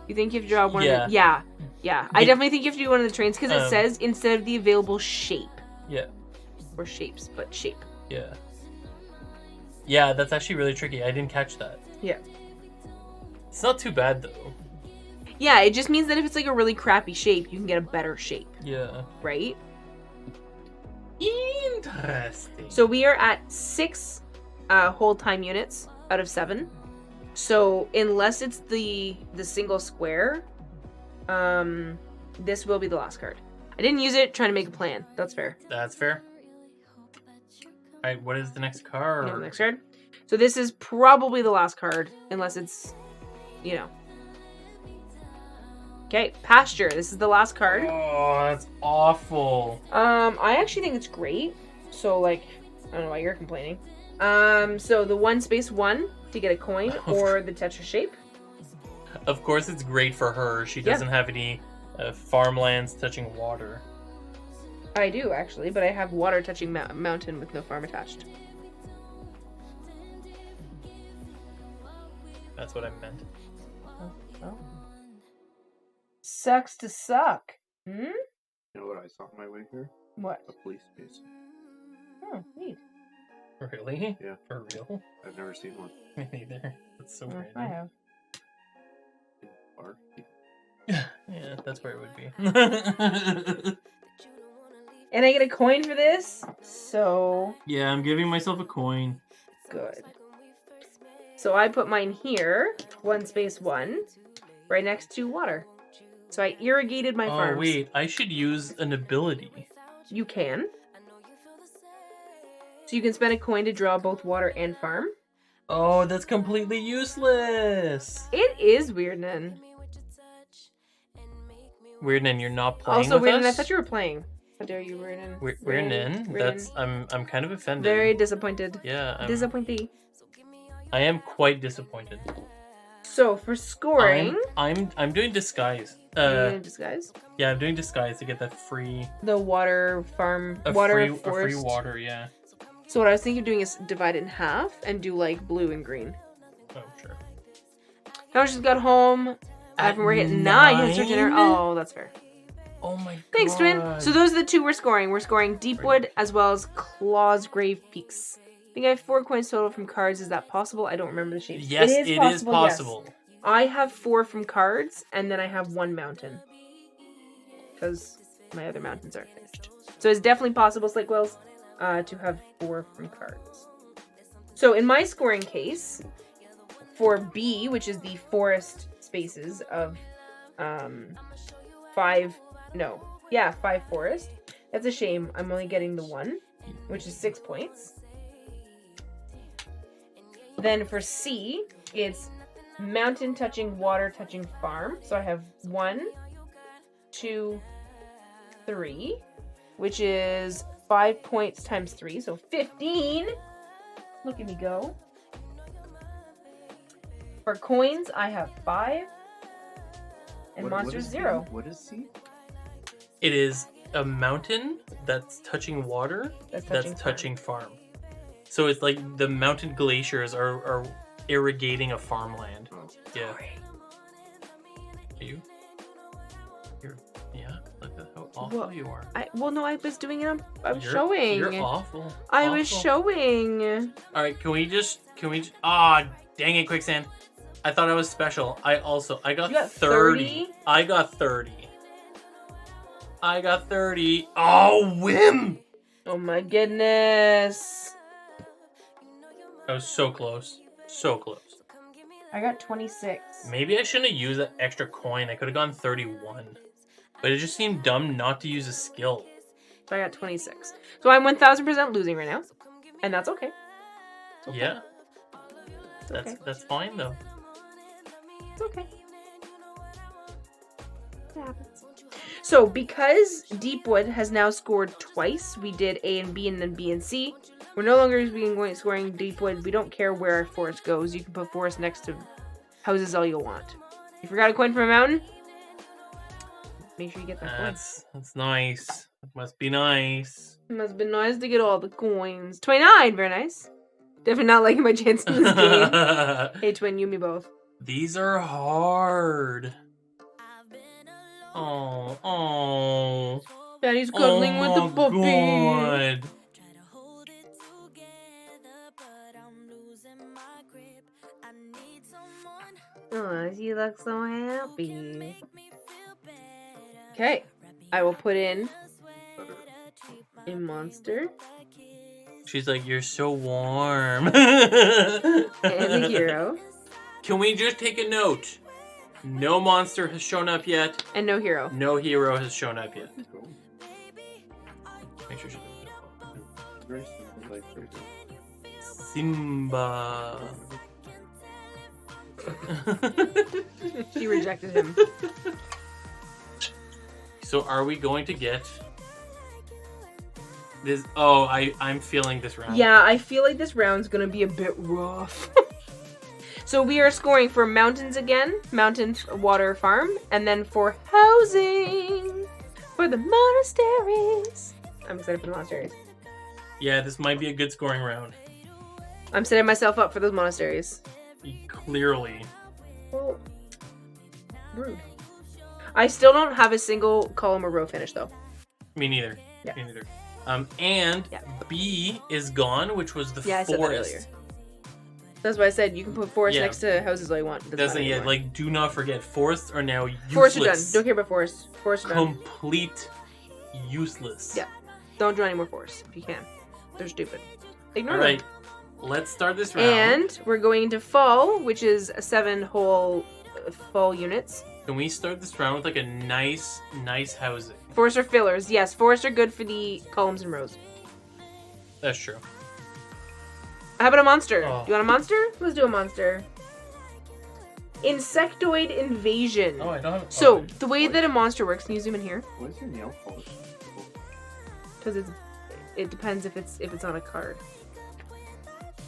You think you have to draw one of the... Yeah. Yeah. I definitely think you have to do one of the trains because it says instead of the available shape. Yeah. Or shapes, but shape. Yeah. Yeah, that's actually really tricky. I didn't catch that. Yeah. It's not too bad, though. Yeah, it just means that if it's like a really crappy shape, you can get a better shape. Yeah. Right? Interesting. So we are at 6 hold time units out of 7. So unless it's the single square, this will be the last card. I didn't use it trying to make a plan. That's fair. That's fair. Alright, what is the next card? No, next card. So this is probably the last card, unless it's, you know. Okay, pasture. This is the last card. Oh, that's awful. I actually think it's great. So, like, I don't know why you're complaining. So the 1-1 to get a coin or the Tetra shape. Of course, it's great for her. She doesn't have any farmlands touching water. I do, actually, but I have water touching mountain with no farm attached. That's what I meant. Oh. Sucks to suck. Hmm? You know what I saw on my way here? What? A police station. Oh, neat. Really? Yeah. For real? I've never seen one. Me neither. That's so random. I have. Or Yeah, that's where it would be. And I get a coin for this? So Yeah, I'm giving myself a coin. good. So I put mine here, 1-1, right next to water. So I irrigated my farms. Oh, wait. I should use an ability. You can. So you can spend a coin to draw both water and farm. Oh, that's completely useless. It is weird, then. Weirden, you're not playing Also, with Weirden, I us? thought you were playing. How dare you, Weirden? Weirden? That's I'm kind of offended. Very disappointed. Yeah. Disappointed. I am quite disappointed. So for scoring, I'm doing disguise. you're doing disguise. Yeah, I'm doing disguise to get that free The water farm, a water free forest. water. Yeah. So what I was thinking of doing is divide it in half and do like blue and green. Oh sure. Now she's got home. After we're hitting 9, has her dinner. 9? Oh, that's fair. Oh my god. Thanks, Twin. So those are the two we're scoring. We're scoring Deepwood as well as Claw's Grave Peaks. I think I have 4 coins total from cards. Is that possible? I don't remember the shape. Yes, it is possible. Yes. I have 4 from cards, and then I have 1 mountain. Because my other mountains aren't finished. So it's definitely possible, Slate Wells, to have 4 from cards. So in my scoring case, for B, which is the forest spaces of 5 forest. That's a shame. I'm only getting the 1, which is 6 points. Then for C, it's mountain touching, water touching farm. So I have 1, 2, 3, which is 5 points times 3, so 15. Look at me go. For coins, I have 5. And monsters, 0. What is C? It is a mountain that's touching water. That's touching farm. So it's like the mountain glaciers are irrigating a farmland. Oh. Yeah. Are you? Yeah. Look at how awful you are. I was doing it. I was You're showing. You're awful. I was showing. All right. Can we just? Ah, dang it, Quicksand. I thought I was special. I got You got 30. I got 30. I got 30. Oh, whim! Oh my goodness. I was so close. So close. I got 26. Maybe I shouldn't have used that extra coin. I could have gone 31. But it just seemed dumb not to use a skill. So I got 26. So I'm 1000% losing right now. And that's okay. It's okay. Yeah. It's okay. That's fine though. It's okay. It happens. So because Deepwood has now scored twice, we did A and B and then B and C. We're no longer scoring Deepwood. We don't care where our forest goes. You can put forest next to houses all you want. You forgot a coin from a mountain? Make sure you get that coin. That's nice. It must be nice. It must have been nice to get all the coins. 29, very nice. Definitely not liking my chance in this game. Hey, Twin, you and me both. These are hard. Oh. Daddy's cuddling with the puppy. God. Oh, she looks so happy. Okay, I will put in a monster She's like, you're so warm. and a hero. Can we just take a note? No monster has shown up yet. And no hero. No hero has shown up yet. Make sure she doesn't. Simba. She rejected him. So are we going to get this? Oh, I'm feeling this round. Yeah, I feel like this round's gonna be a bit rough. So we are scoring for mountains again, mountain water farm, and then for housing for the monasteries. I'm excited for the monasteries. Yeah, this might be a good scoring round. I'm setting myself up for those monasteries. Clearly. Well, rude. I still don't have a single column or row finish though. Me neither. Yeah. Me neither. And Yeah. B is gone, which was the Yeah, I said that forest. earlier. That's why I said you can put forest Yeah. next to houses all you want. Doesn't yet. Like, do not forget, forests are now useless. Forests are done. Don't care about forests. Forests are done. Complete useless. Yeah. Don't draw any more forests if you can. They're stupid. Ignore All them. right. Let's start this round. And we're going into fall, which is 7 whole fall units. Can we start this round with like a nice housing? Forests are fillers. Yes, forests are good for the columns and rows. That's true. How about a monster? Oh. Do you want a monster? Let's do a monster. Insectoid invasion. Oh, I don't have. So the way that a monster works, can you zoom in here? Why is your nail polish? Because it depends if it's on a card.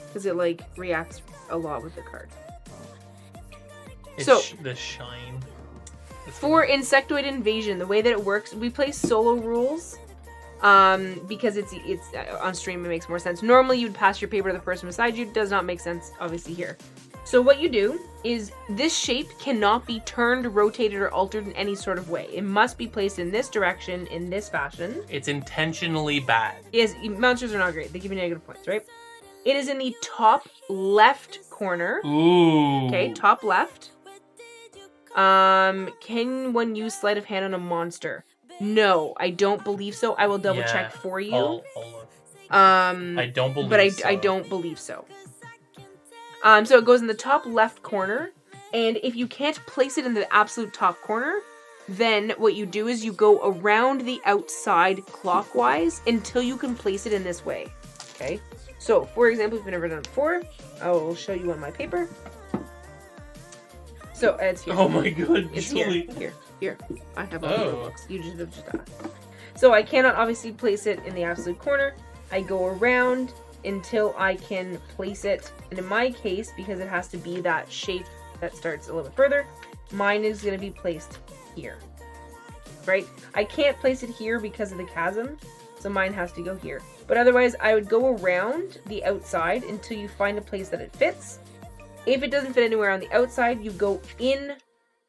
Because it like reacts a lot with the card. It's So the shine. for insectoid invasion, the way that it works, we play solo rules. Because it's on stream, it makes more sense. Normally, you'd pass your paper to the person beside you. Does not make sense, obviously, here. So what you do is this shape cannot be turned, rotated, or altered in any sort of way. It must be placed in this direction, in this fashion. It's intentionally bad. Yes, monsters are not great. They give you negative points, right? It is in the top left corner. Ooh. Okay, top left. Can one use sleight of hand on a monster? No, I don't believe so. I will double check for you. I'll look. I don't believe but so. I don't believe so. So it goes in the top left corner, and if you can't place it in the absolute top corner, then what you do is you go around the outside clockwise until you can place it in this way. Okay? So, for example, if you've never done it before, I will show you on my paper. So, it's here. Oh my god, It's Julie. here. I have all the books. You just asked. So I cannot obviously place it in the absolute corner. I go around until I can place it. And in my case, because it has to be that shape that starts a little bit further, mine is going to be placed here. Right? I can't place it here because of the chasm, so mine has to go here. But otherwise, I would go around the outside until you find a place that it fits. If it doesn't fit anywhere on the outside, you go in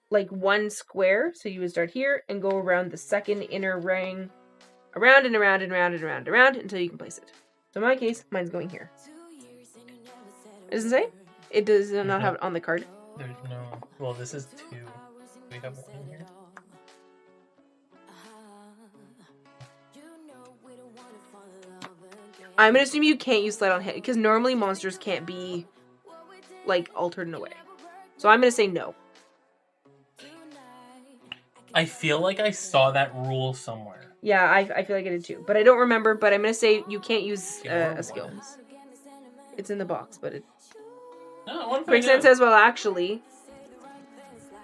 like one square. So you would start here and go around the second inner ring, around and around and around and around and around until you can place it. So in my case, mine's going here. It doesn't say? It does not have it on the card. There's no. Well, this is 2. We have 1 here. I'm gonna assume you can't use sleight on hand because normally monsters can't be like altered in a way. So I'm gonna say no. I feel like I saw that rule somewhere. Yeah, I feel like I did too, but I don't remember. But I'm gonna say you can't use a skill. It's in the box, but it. No, Quicksand says, "Well, actually."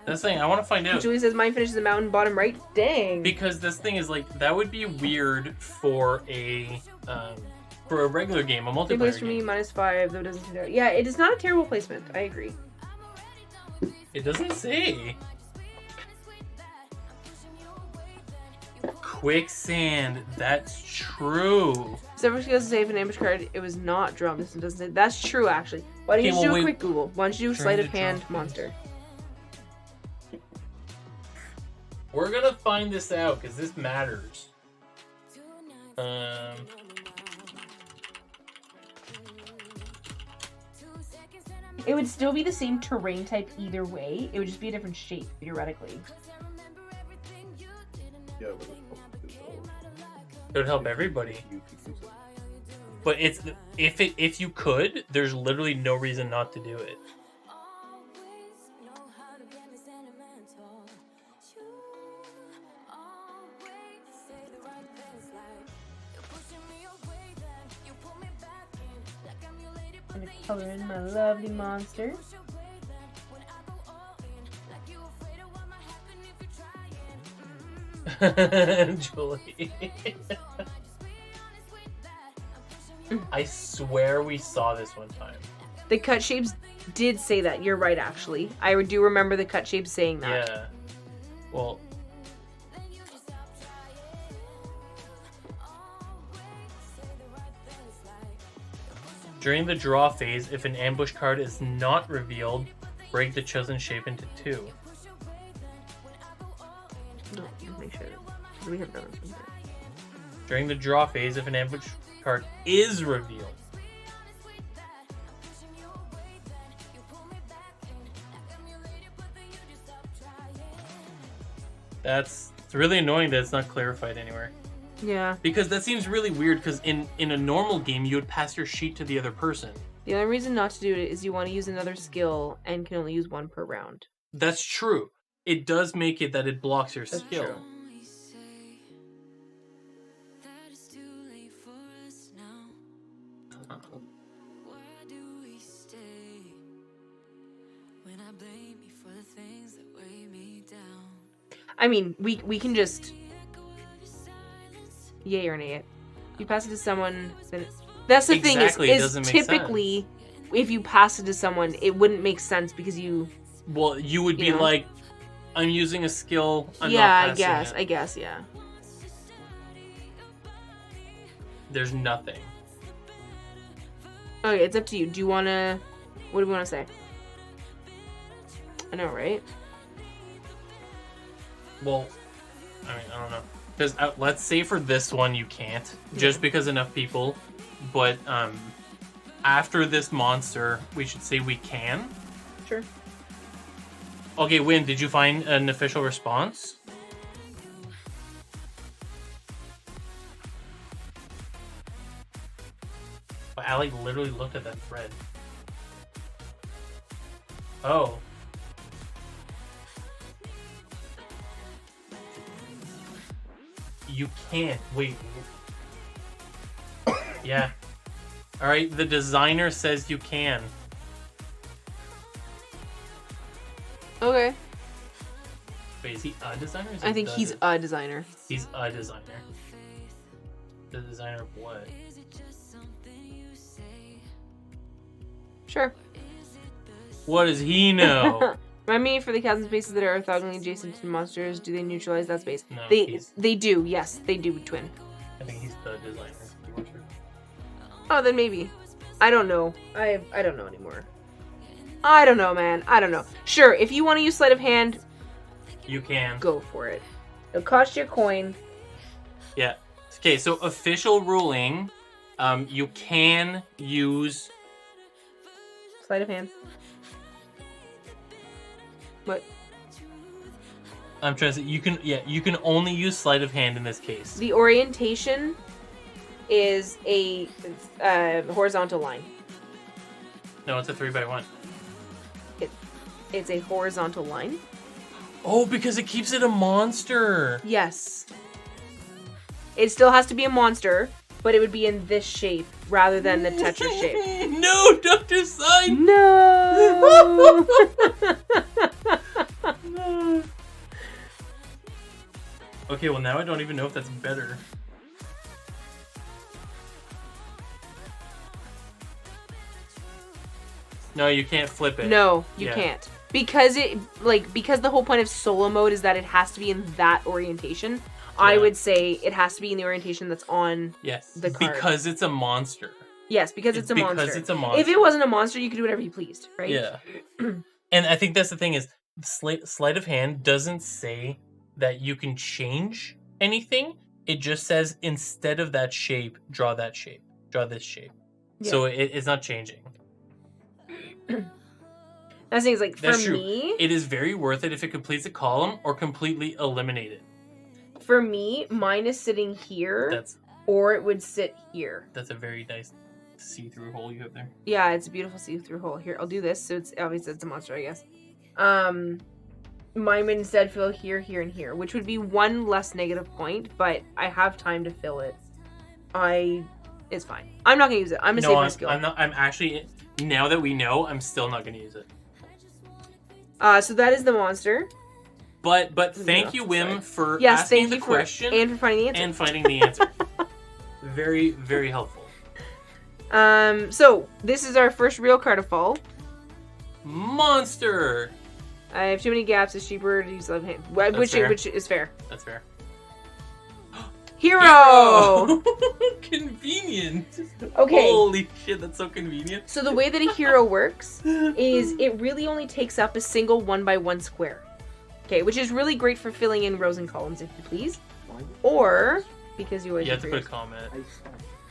That's the thing. I want to find out. Julie says, "Mine finishes the mountain bottom right." Dang. Because this thing is like that would be weird for a regular game, a multiplayer Same place for game. me, -5, though it doesn't say. Yeah, it is not a terrible placement. I agree. It doesn't say. Quicksand. That's true. Several skills to save an ambush card. It was not drum. This doesn't say. That's true, actually. Why don't you just do a quick Google? Why don't you do sleight of hand monster? We're gonna find this out because this matters. It would still be the same terrain type either way. It would just be a different shape, theoretically. Yeah, It would help everybody. But it's if you could, there's literally no reason not to do it. I'm gonna color in my lovely monster. Julie. I swear we saw this one time. The cut shapes did say that. You're right, actually. I do remember the cut shapes saying that. Yeah. Well. During the draw phase, if an ambush card is not revealed, break the chosen shape into 2. No, make sure. We have done this. During the draw phase, if an ambush card is revealed. It's really annoying that it's not clarified anywhere. Yeah. Because that seems really weird, because in a normal game, you would pass your sheet to the other person. The only reason not to do it is you want to use another skill and can only use 1 per round. That's true. It does make it that it blocks your That's skill. true. I mean, we can just yay or nay it. If you pass it to someone, then that's the thing is typically if you pass it to someone, it wouldn't make sense because you. Well, you would be like, I'm using a skill. I'm yeah, not passing I guess, yeah. There's nothing. Okay, it's up to you. Do you wanna? What do we want to say? I know, right? Well, I mean, I don't know. Because let's say for this one you can't, just because enough people. But after this monster, we should say we can. Sure. Okay, Win, did you find an official response? I like literally looked at that thread. Oh. You can't. Wait. Yeah. Alright, the designer says you can. Okay. Wait, is he a designer? I think he's a designer. He's a designer. The designer of what? Sure. What does he know? Remind me, for the cats and spaces that are orthogonally adjacent to monsters, do they neutralize that space? No, they do. Yes, they do, Twin. I think he's the designer. Oh, then maybe. I don't know. I don't know anymore. I don't know, man. I don't know. Sure, if you want to use sleight of hand, you can. Go for it. It'll cost you a coin. Yeah. Okay, so official ruling, you can use sleight of hand. What? I'm trying to say you can only use sleight of hand in this case. The orientation is a horizontal line. No, it's a 3x1. It's a horizontal line. Oh, because it keeps it a monster. Yes. It still has to be a monster, but it would be in this shape rather than the Tetris shape. No, Dr. Sign! No! Okay, well now I don't even know if that's better. No, you can't flip it. No, you can't. Because the whole point of solo mode is that it has to be in that orientation. Yeah. I would say it has to be in the orientation that's on the card. Because it's a monster. Yes, because it's a monster. Because it's a monster. If it wasn't a monster, you could do whatever you pleased, right? Yeah. And I think that's the thing is, sleight of hand doesn't say that you can change anything. It just says instead of that shape, draw that shape. Draw this shape. Yeah. So it's not changing. That thing is like, for me... It is very worth it if it completes a column or completely eliminate it. For me, mine is sitting here, or it would sit here. That's a very nice see-through hole you have there. Yeah, it's a beautiful see-through hole. Here, I'll do this, so it's obviously it's a monster, I guess. Mine would instead fill here, here, and here, which would be one less negative point, but I have time to fill it. It's fine. I'm not gonna use it. I'm gonna save my skill. I'm actually, now that we know, I'm still not gonna use it. So that is the monster. But thank you, Wim, for asking the question and for finding the answer. And finding the answer. Very, very helpful. So this is our first real card of fall. Monster. I have too many gaps. It's cheaper to use left hand, which is fair. That's fair. Hero! Convenient. Okay. Holy shit, that's so convenient. So the way that a hero works is it really only takes up a single 1x1 square. Okay, which is really great for filling in rows and columns, if you please. Or, because you always have to put a comment.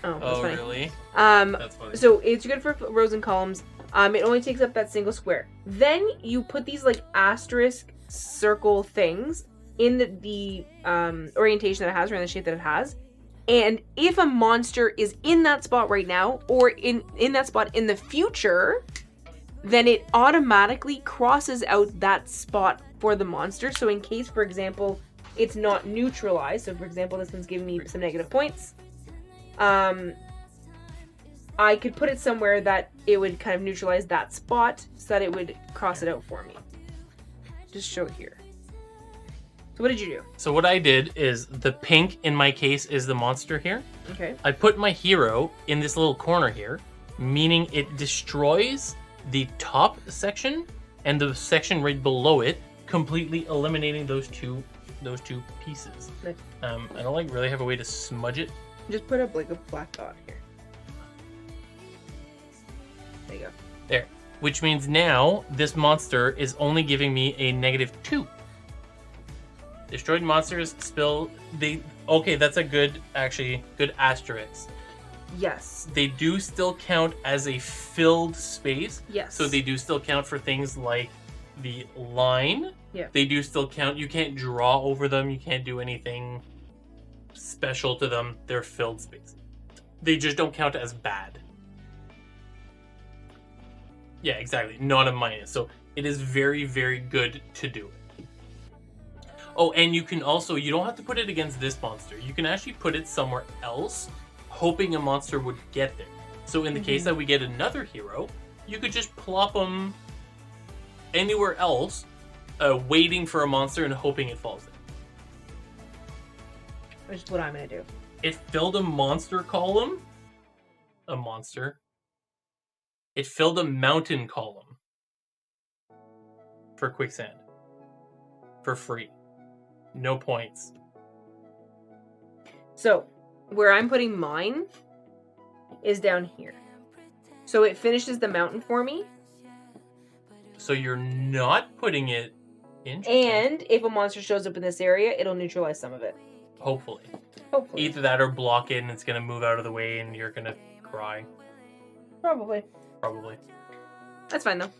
Oh, that's funny. Really? That's funny. So it's good for rows and columns. It only takes up that single square. Then you put these like asterisk circle things in the orientation that it has, or in the shape that it has. And if a monster is in that spot right now, or in that spot in the future, then it automatically crosses out that spot for the monster. So in case, for example, it's not neutralized, so for example, this one's giving me some negative points, I could put it somewhere that it would kind of neutralize that spot so that it would cross it out for me. Just show it here. So what did you do? So what I did is the pink in my case is the monster here. Okay. I put my hero in this little corner here, meaning it destroys the top section and the section right below it, completely eliminating those two pieces. Nice. I don't like really have a way to smudge it. Just put up like a black dot here. There you go. There. Which means now this monster is only giving me a -2. Destroyed monsters spill okay, that's a good asterisk. Yes. They do still count as a filled space. Yes. So they do still count for things like the line. Yeah. They do still count. You can't draw over them. You can't do anything special to them. They're filled space. They just don't count as bad. Yeah, exactly. Not a minus. So it is very, very good to do it. Oh, and you can also, you don't have to put it against this monster. You can actually put it somewhere else, hoping a monster would get there. So in the case that we get another hero, you could just plop them anywhere else, waiting for a monster and hoping it falls there. Which is what I'm going to do. It filled a monster column. A monster. It filled a mountain column. For quicksand. For free. No points. So, where I'm putting mine is down here. So it finishes the mountain for me. So you're not putting it in. And if a monster shows up in this area, it'll neutralize some of it. Hopefully. Hopefully. Either that or block it and it's going to move out of the way and you're going to cry. Probably. That's fine, though.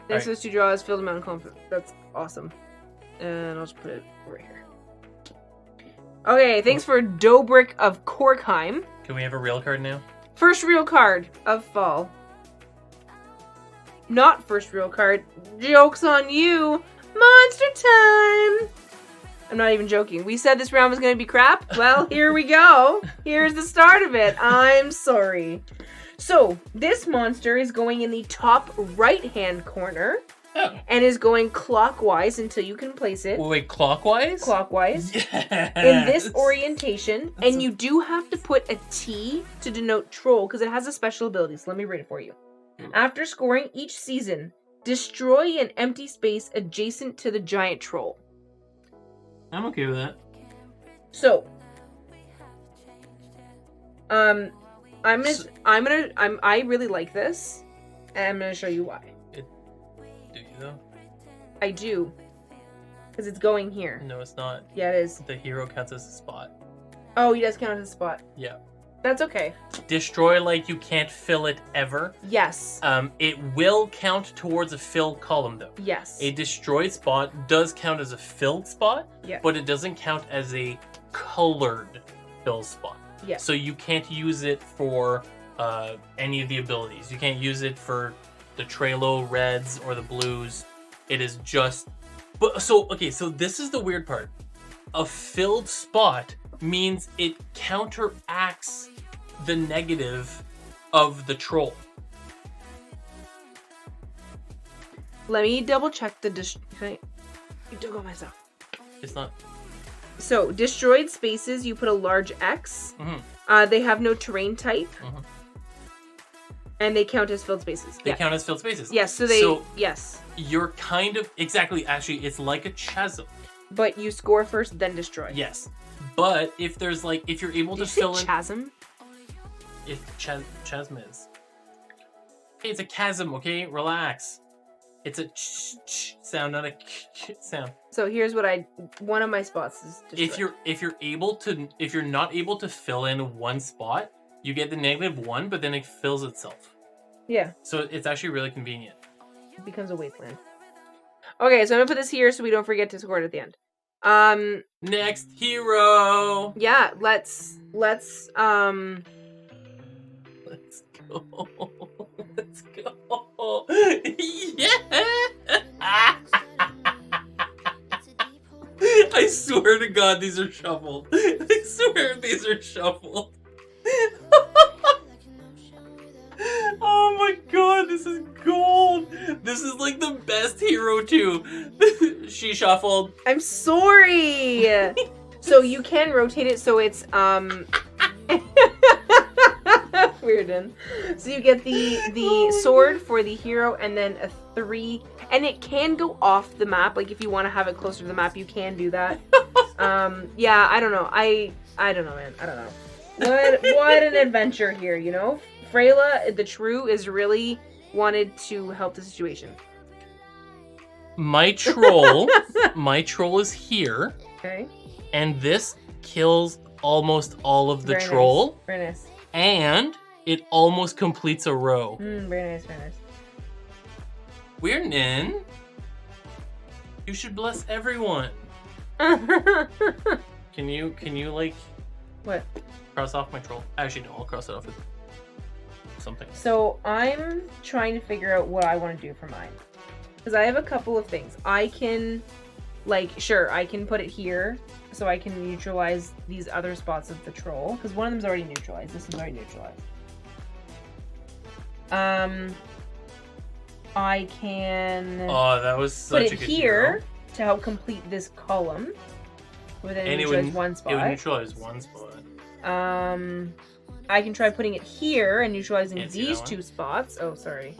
Next to those 2 draws, fill the mountain column. That's awesome. And I'll just put it over here. Okay, thanks for Dobrik of Korkheim. Can we have a real card now? First real card of fall. Not first real card. Joke's on you. Monster time. I'm not even joking. We said this round was going to be crap. Well, here we go. Here's the start of it. I'm sorry. So, this monster is going in the top right-hand corner. Oh. And is going clockwise until you can place it. Wait, clockwise? Clockwise. Yes. In this orientation. And you do have to put a T to denote troll because it has a special ability. So let me read it for you. After scoring each season, destroy an empty space adjacent to the giant troll. I'm okay with that. So, I really like this, and I'm gonna show you why. Do you though? I do, because it's going here. No, it's not. Yeah, it is. The hero counts as a spot. Oh, he does count as a spot. Yeah. That's okay. Destroy like you can't fill it ever. Yes. It will count towards a filled column though. Yes. A destroyed spot does count as a filled spot, Yeah. but it doesn't count as a colored filled spot. Yeah. So you can't use it for any of the abilities. You can't use it for the Trello reds or the blues. It is just... But so this is the weird part. A filled spot means it counteracts the negative of the troll. Let me double check the you took all my stuff. It's not... So, destroyed spaces, you put a large X. Mm-hmm. They have no terrain type. Mm-hmm. And they count as filled spaces. They count as filled spaces. Yes, yes. You're kind of... Exactly, actually, it's like a chasm. But you score first, then destroy. Yes. But if there's like... If you're able to fill in... chasm? If chasm is. Hey, it's a chasm, okay? Relax. It's a ch sound, not a k sound. So here's what one of my spots is destroy. If you're not able to fill in one spot, you get the -1, but then it fills itself. Yeah. So it's actually really convenient. It becomes a wasteland. Okay, so I'm gonna put this here so we don't forget to score it at the end. Next hero. Yeah, let's go. Let's go. Yeah. I swear to God, these are shuffled. I swear these are shuffled. Oh my God, this is gold. This is like the best hero too. She shuffled. I'm sorry. So you can rotate it so it's weird. So you get the sword for the hero and then a 3, and it can go off the map. Like if you want to have it closer to the map, you can do that. Yeah, I don't know. I don't know, man. I don't know. What an adventure here, you know? Freyla, the True, is really wanted to help the situation. My troll is here. Okay. And this kills almost all of the Very troll. Nice. Very nice. And it almost completes a row. Very nice, very nice. We're Nin. You should bless everyone. Can you like what? Cross off my troll? Actually no, I'll cross it off with something. So I'm trying to figure out what I want to do for mine. Because I have a couple of things. I can sure, I can put it here so I can neutralize these other spots of the troll. Because one of them's already neutralized. This one's already neutralized. I can that was such put a it good here hero. to help complete this column. With it And neutralize one spot. It would neutralize one spot. I can try putting it here and neutralizing Can't see these that 2 spots. Oh, sorry.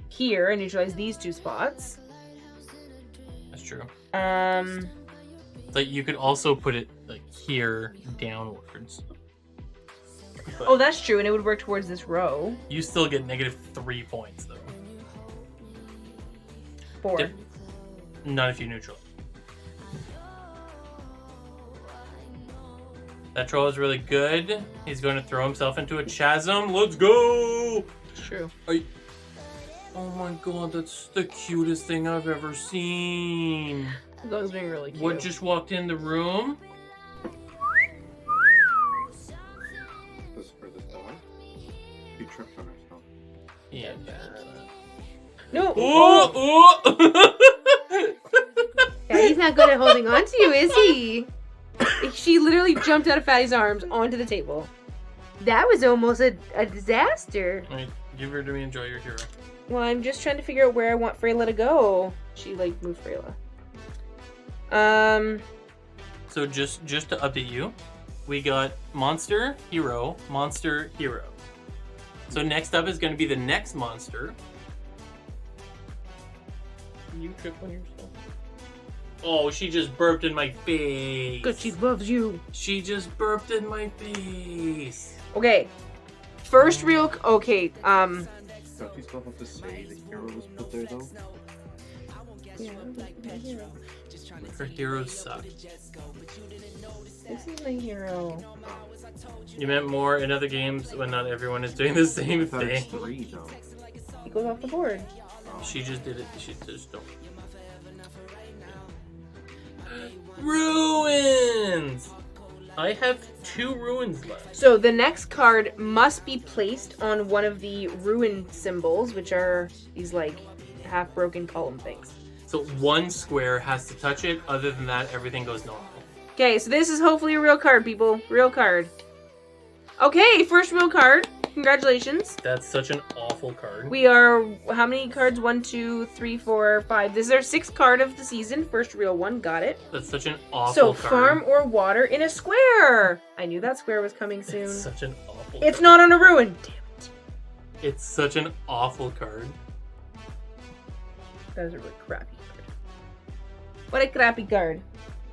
Here and neutralize these 2 spots. That's true. But you could also put it like here downwards. But oh, that's true, and it would work towards this row. you still get -3 points though. 4. Not if you neutral. That troll is really good. He's going to throw himself into a chasm. Let's go! It's true. Oh my god, that's the cutest thing I've ever seen. The dog's being really cute. What just walked in the room? This is for this dog. She tripped on herself. Yeah. No! Oh! Yeah, he's not good at holding on to you, is he? She literally jumped out of Fatty's arms onto the table. That was almost a disaster. Wait, give her to me. Enjoy your hero. Well, I'm just trying to figure out where I want Freyla to go. She, moved Freyla. So just to update you, we got monster, hero, monster, hero. So next up is going to be the next monster. You trip on yourself. Oh, she just burped in my face. Good, she loves you. She just burped in my face. Okay. First real... Okay, Don't you still have to say the hero was put there though? Yeah, my hero. Her heroes suck. This is my hero. You meant more in other games when not everyone is doing the same I thought it's thing. 3 though. He goes off the board. She just did it. She just don't. Ruins! I have 2 ruins left. So the next card must be placed on one of the ruin symbols, which are these half-broken column things. So 1 square has to touch it. Other than that, everything goes normal. Okay, so this is hopefully a real card, people. Real card. Okay, first real card. Congratulations. That's such an awful card. We are, how many cards? 1, 2, 3, 4, 5. This is our 6th card of the season. First real one. Got it. That's such an awful So, card. farm or water in a square. I knew that square was coming soon. It's such an awful It's card. not on a ruin. Damn it. It's such an awful card. That is a really crappy card. What a crappy card.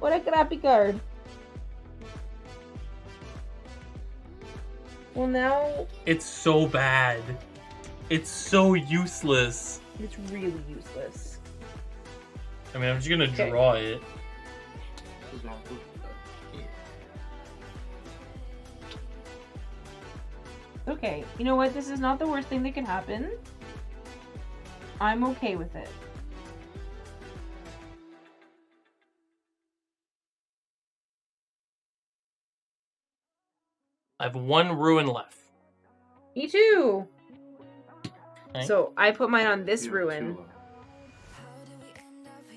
What a crappy card. Well, now... It's so bad. It's so useless. It's really useless. I mean, I'm just gonna Okay. draw it. This is awful. Okay, you know what? This is not the worst thing that can happen. I'm okay with it. I have 1 ruin left. Me too! Okay. So, I put mine on this You have ruin. 2 left.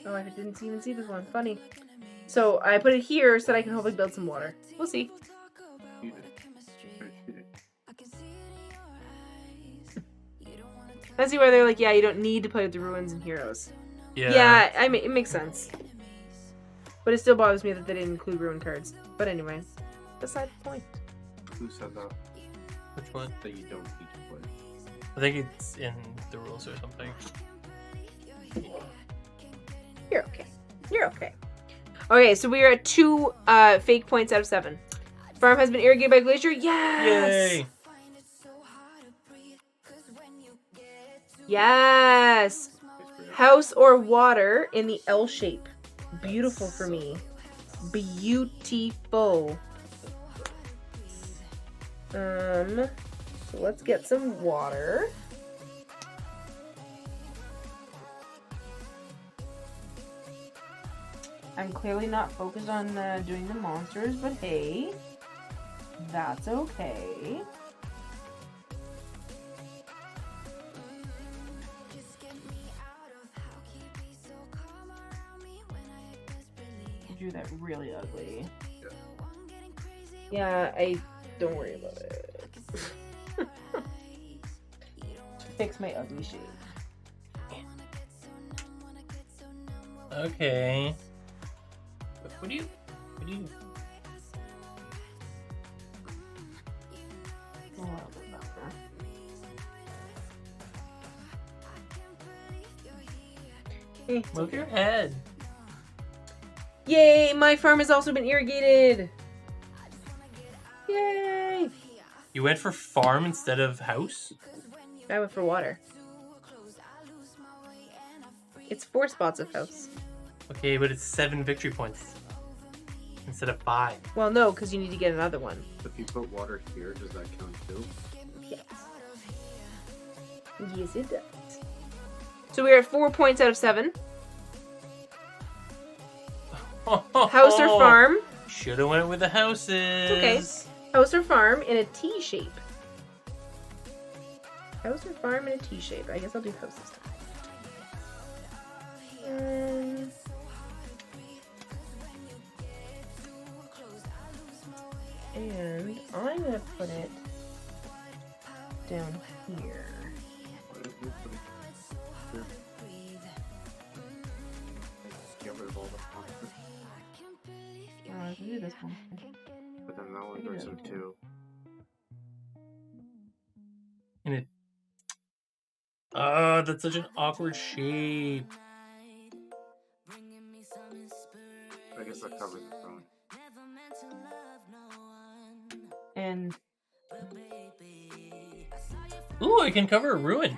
Oh, I didn't even see this one. Funny. So, I put it here so that I can hopefully build some water. We'll see. You did. Right, you did. That's where they're like, yeah, you don't need to play with the ruins and heroes. Yeah, I mean, it makes sense. But it still bothers me that they didn't include ruin cards. But anyway, beside the point. Who said that? Which one? That you don't need to play. I think it's in the rules or something. You're okay. You're okay. Okay, so we are at 2 fake points out of 7. Farm has been irrigated by glacier. Yes! Yay! Yes! House or water in the L shape. Beautiful for me. Beautiful. So let's get some water. I'm clearly not focused on doing the monsters, but hey, that's okay. I drew that really ugly. Yeah, don't worry about it. Fix my ugly shape. Okay. What do you... Move your head. Yay! My farm has also been irrigated. Yay! You went for farm instead of house? I went for water. It's 4 spots of house. Okay, but it's 7 victory points instead of 5. Well, no, because you need to get another one. If you put water here, does that count too? Yes. Yes, it does. So we're at 4 points out of 7. House or farm? Should have went with the houses. Okay. House or farm in a T shape. House or farm in a T shape. I guess I'll do house this time. And I'm gonna put it down here. Get rid of all the monsters. I can do this one. But then that one brings them 2. And it... that's such an awkward shape. I guess that covers the throne. And Ooh, I can cover a ruin.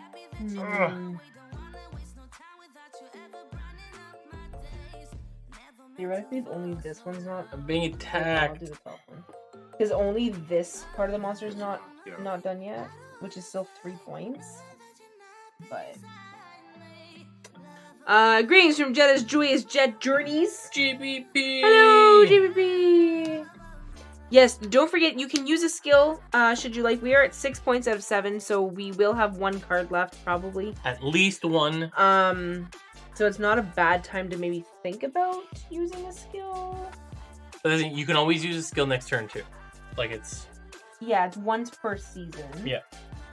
Theoretically, if only this one's not. I'm being I'll attacked. do the top one. Because only this part of the monster is not done yet, which is still 3 points. But greetings from Jetta's Joyous Jet Journeys. GBP. Hello, GBP. Yes, don't forget you can use a skill should you like. We are at 6 points out of 7, so we will have 1 card left probably. At least 1. So it's not a bad time to maybe think about using a skill. But you can always use a skill next turn too. Like it's... Yeah, it's once per season. Yeah.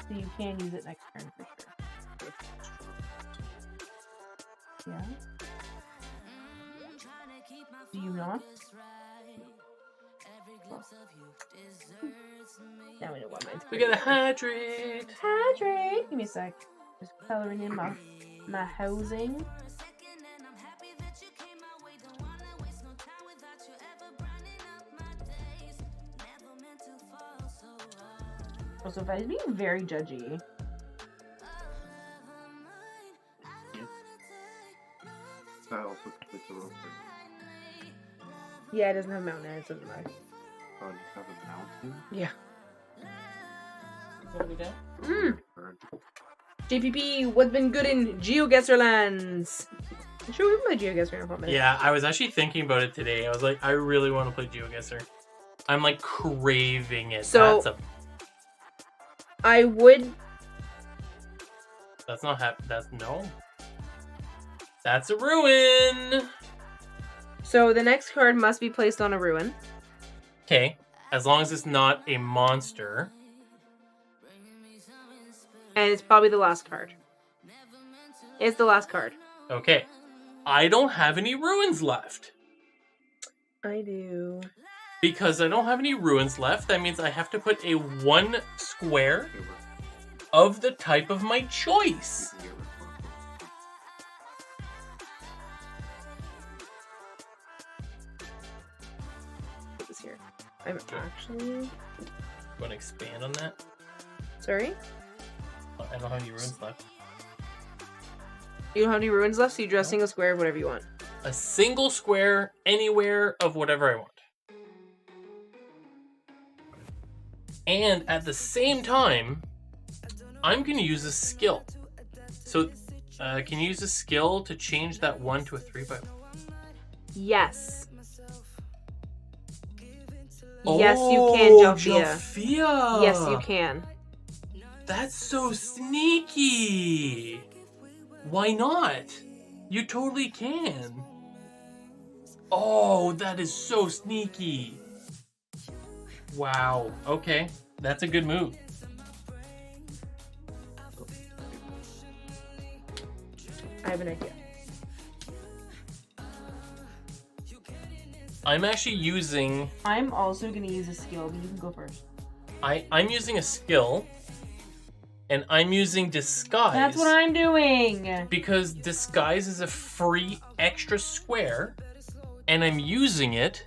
So you can use it next turn for sure. Yeah. Do you not? Oh. Now we know what mine's. We gotta hydrate. Hydrate. Give me a sec. Just coloring in my housing. Also, Fatty's being very judgy. That also completes the rope. Yeah, it doesn't have mountain in it, so it doesn't matter. Oh, you have a mountain? Yeah. What are we doing? JPP, what's been good in GeoGuessr lands? I'm sure we can play GeoGuessr in a couple minutes. Yeah, I was actually thinking about it today. I was like, I really want to play GeoGuessr. I'm like craving it. So I would. That's not That's no. That's a ruin. So the next card must be placed on a ruin. Okay, as long as it's not a monster. And it's probably the last card. It's the last card. Okay. I don't have any ruins left. I do. Because I don't have any ruins left, that means I have to put a 1 square of the type of my choice. Put this here. I'm actually... Want to expand on that? Sorry? I don't have any ruins left. You don't have any ruins left, so you draw a single square of whatever you want. A single square anywhere of whatever I want. And at the same time, I'm going to use a skill. So, can you use a skill to change that 1 to a 3x1? Yes. Yes, you can, Jophia. Jophia. Yes, you can. That's so sneaky. Why not? You totally can. Oh, that is so sneaky. Wow. Okay. That's a good move. I have an idea. I'm actually using... I'm also going to use a skill, but you can go first. I'm using a skill, and I'm using Disguise. That's what I'm doing! Because Disguise is a free extra square, and I'm using it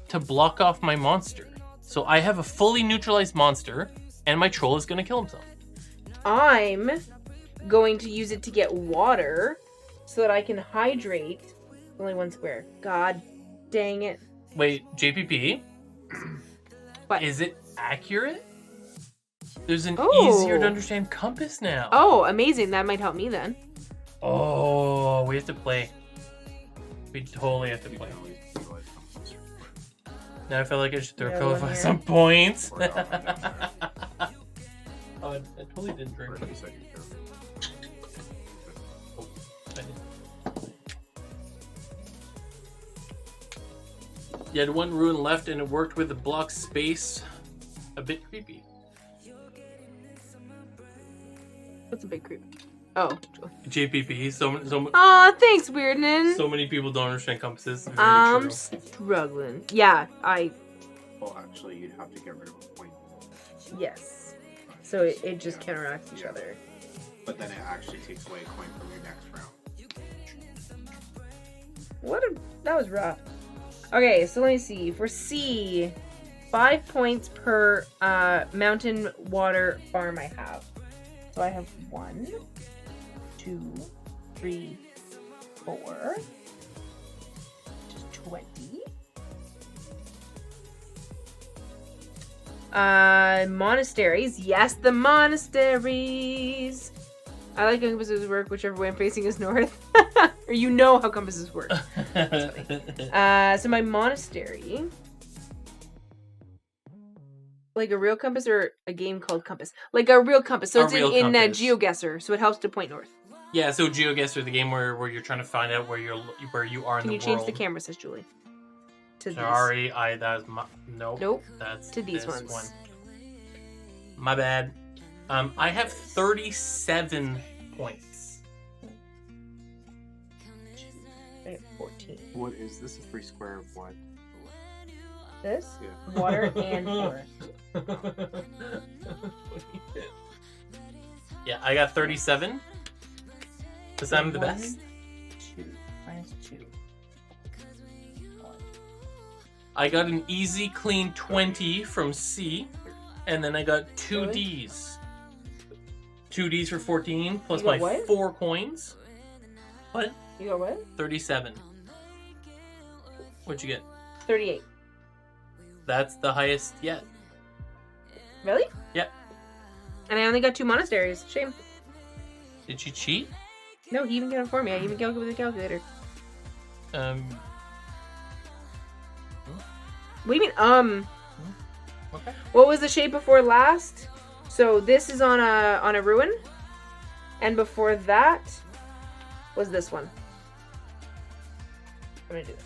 to block off my monster. So I have a fully neutralized monster, and my troll is going to kill himself. I'm going to use it to get water so that I can hydrate. Only 1 square. God dang it. Wait, JPP? What? Is it accurate? There's an Oh. easier to understand compass now. Oh, amazing. That might help me then. Oh, we have to play. We totally have to play. Now I feel like I should throw Yeah, Philip one here. some points. Or not, yeah. Oh, I totally didn't drink. Or at least I can go. Oh, I didn't. You had 1 ruin left and it worked with the block space. A bit creepy. What's a big creep? Oh. JPP, so Aw, thanks, Weirdnin. so many people don't understand compasses. Very I'm true. struggling. Yeah, Well, actually, you'd have to get rid of a point. yes. So it just counteracts each other. But then it actually takes away a coin from your next round. That was rough. Okay, so let me see. For C, 5 points per mountain water farm I have. So I have 1, 2, 3, 4, which is 20. Monasteries. Yes, the monasteries. I like how compasses work whichever way I'm facing is north. Or you know how compasses work. So my monastery. Like a real compass or a game called Compass? Like a real compass. So A it's real in compass. GeoGuessr, so it helps to point north. Yeah, so GeoGuessr, the game where you're trying to find out where you are in Can the you change world. the camera, says Julie? To Sorry, that's my nope. Nope. That's To these this ones. one. My bad. I have 37 points. these. I have 14. What is this? A 3 square of what? This? Yeah. Water and forest. Yeah, I got 37. Because I'm the 1, best. 2 minus 2. I got an easy, clean 20 from C. And then I got 2 Really? Ds. 2 Ds for 14, plus You got my what? 4 coins. What? You got what? 37. What'd you get? 38. That's the highest yet. Really? Yep. And I only got 2 monasteries. Shame. Did you cheat? No, he even got it for me. I even calculated with a calculator. What do you mean, Okay. What was the shape before last? So this is on a ruin. And before that was this one. I'm gonna do this.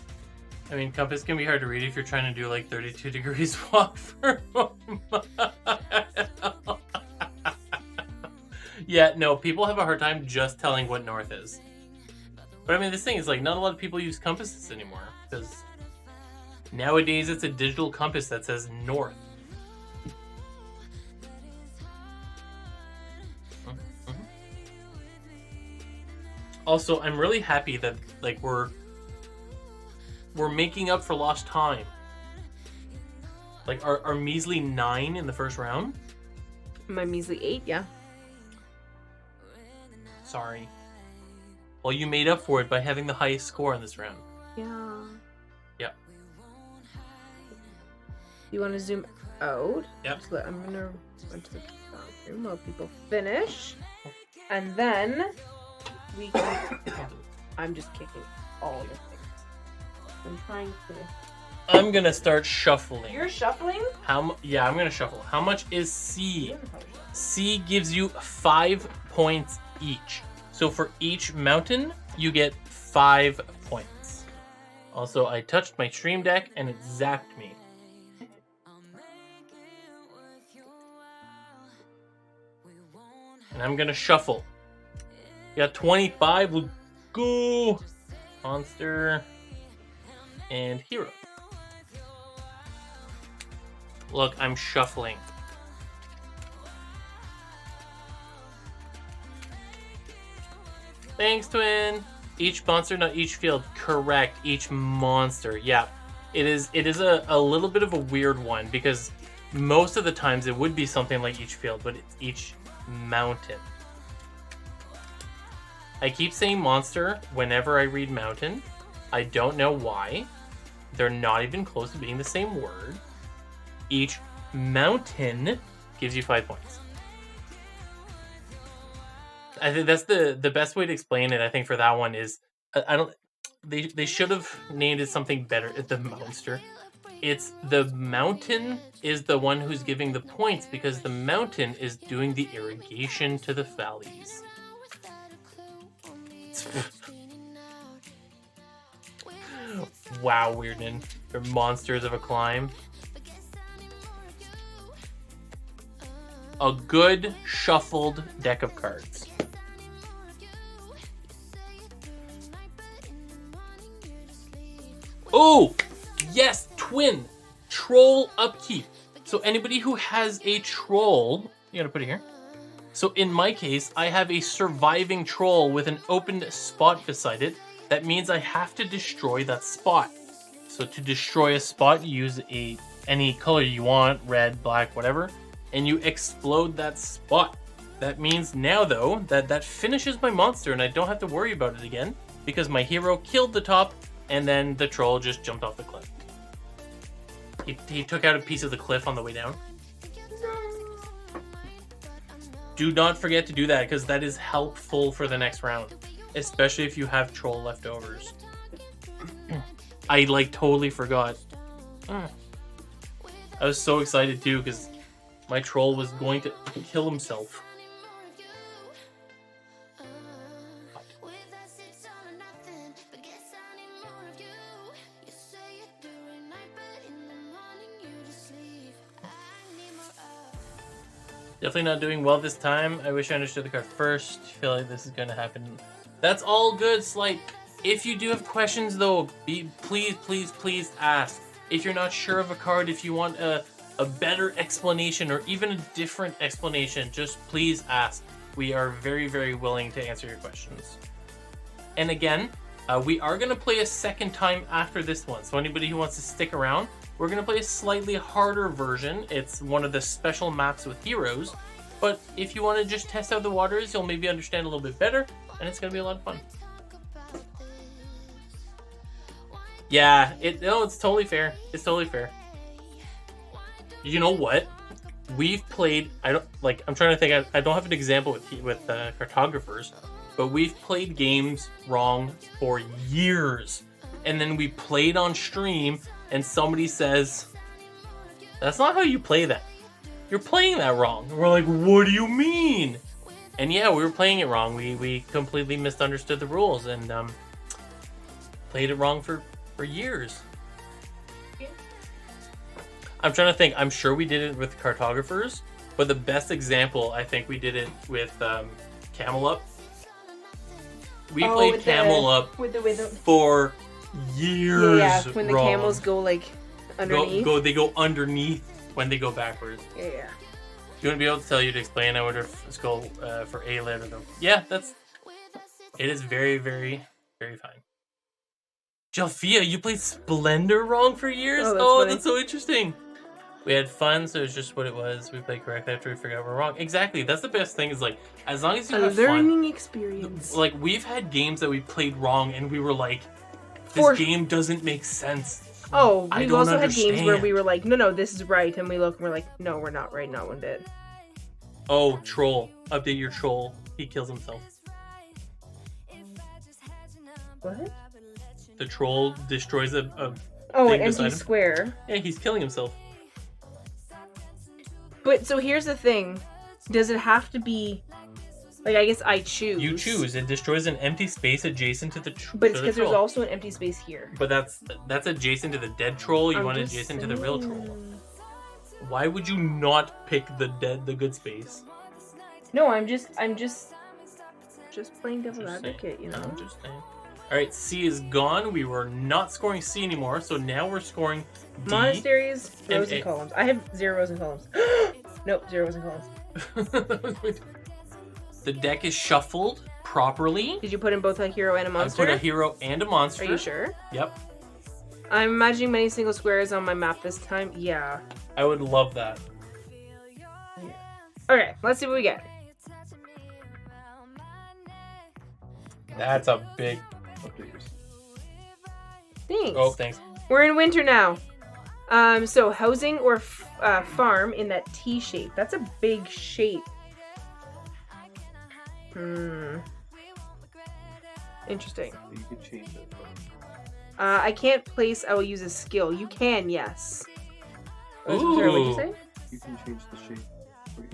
I mean, compass can be hard to read if you're trying to do like 32 degrees walk for a mile. Yeah, no, people have a hard time just telling what north is. But I mean, this thing is like not a lot of people use compasses anymore because nowadays it's a digital compass that says north. Also, I'm really happy that like we're making up for lost time. Like our measly 9 in the first round. My measly 8, yeah. Sorry. Well, you made up for it by having the highest score in this round. Yeah. Yeah. You want to zoom out? Yep. So I'm gonna run to the bathroom while people finish, and then we can. I'm just kicking all the things. I'm trying to. I'm gonna start shuffling. You're shuffling? Yeah, I'm gonna shuffle. How much is C? C gives you 5 points each. So for each mountain, you get 5 points. Also, I touched my stream deck and it zapped me. And I'm gonna shuffle. You got 25. We'll go monster and hero. Look, I'm shuffling. Thanks, twin. Each monster, not each field. Correct. Each monster. Yeah. It is a little bit of a weird one because most of the times it would be something like each field, but it's each mountain. I keep saying monster whenever I read mountain. I don't know why. They're not even close to being the same word. Each mountain gives you 5 points. I think that's the best way to explain it. I think for that one is I don't. They should have named it something better. The monster. It's the mountain is the one who's giving the points because the mountain is doing the irrigation to the valleys. Wow, Weirdin. They're monsters of a climb. A good shuffled deck of cards. Oh, yes, twin. Troll upkeep. So anybody who has a troll, you gotta put it here. So in my case, I have a surviving troll with an opened spot beside it. That means I have to destroy that spot. So to destroy a spot, you use any color you want, red, black, whatever, and you explode that spot. That means now, though, that finishes my monster and I don't have to worry about it again because my hero killed the top and then the troll just jumped off the cliff. He took out a piece of the cliff on the way down. Do not forget to do that because that is helpful for the next round, especially if you have troll leftovers. I totally forgot. I was so excited too because my troll was going to kill himself. Definitely not doing well this time. I wish I understood the card first. I feel like this is going to happen. That's all good, Slight. If you do have questions, though, please ask. If you're not sure of a card, if you want a better explanation or even a different explanation, just please ask. We are very, very willing to answer your questions. And again, we are going to play a second time after this one. So anybody who wants to stick around, we're going to play a slightly harder version. It's one of the special maps with heroes. But if you want to just test out the waters, you'll maybe understand a little bit better. And it's going to be a lot of fun. Yeah, it's totally fair. It's totally fair. You know what? We've played, I'm trying to think, I don't have an example with cartographers, but we've played games wrong for years. And then we played on stream and somebody says, that's not how you play that. You're playing that wrong. And we're like, what do you mean? And yeah, we were playing it wrong. We completely misunderstood the rules and played it wrong for years. I'm trying to think. I'm sure we did it with cartographers, but the best example, I think we did it with Camel Up. We played Camel Up with the for years. Yeah, when the wrong. camels go like underneath. They go underneath when they go backwards. Yeah. You want to be able to tell you to explain? I wonder if it's go for A later though. Yeah, it is very, very, very fine. Jalfia, you played Splendor wrong for years? Oh, that's so interesting. We had fun, so it's just what it was. We played correctly after we figured out we're wrong. Exactly. That's the best thing is like, as long as you have learning fun. experience. Like, we've had games that we played wrong and we were like, this game doesn't make sense. Oh, we've also had understand. games where we were like, no, this is right. And we look and we're like, no, we're not right, not one bit. Oh, troll. Update your troll. He kills himself. What? The troll destroys a an thing empty beside him. square. Yeah, he's killing himself. But so here's the thing. Does it have to be like, I guess I choose. You choose. It destroys an empty space adjacent to the troll. But it's because there's also an empty space here. But that's adjacent to the dead troll. You want it adjacent to the real troll. Why would you not pick the good space? No, I'm just playing devil's advocate, you know. I'm just saying. All right, C is gone. We were not scoring C anymore, so now we're scoring D. Monasteries, rows and columns. I have 0 rows and columns. Nope, 0 rows and columns. The deck is shuffled properly. Did you put in both a hero and a monster? I put a hero and a monster. Are you sure? Yep. I'm imagining many single squares on my map this time. Yeah. I would love that. Okay, let's see what we get. That's a big... Thanks. Oh, thanks. We're in winter now. So housing or farm in that T shape. That's a big shape. Interesting. You can change it. I can't place. I will use a skill. You can, yes. Ooh. Sorry, what'd you say? You can change the shape for you.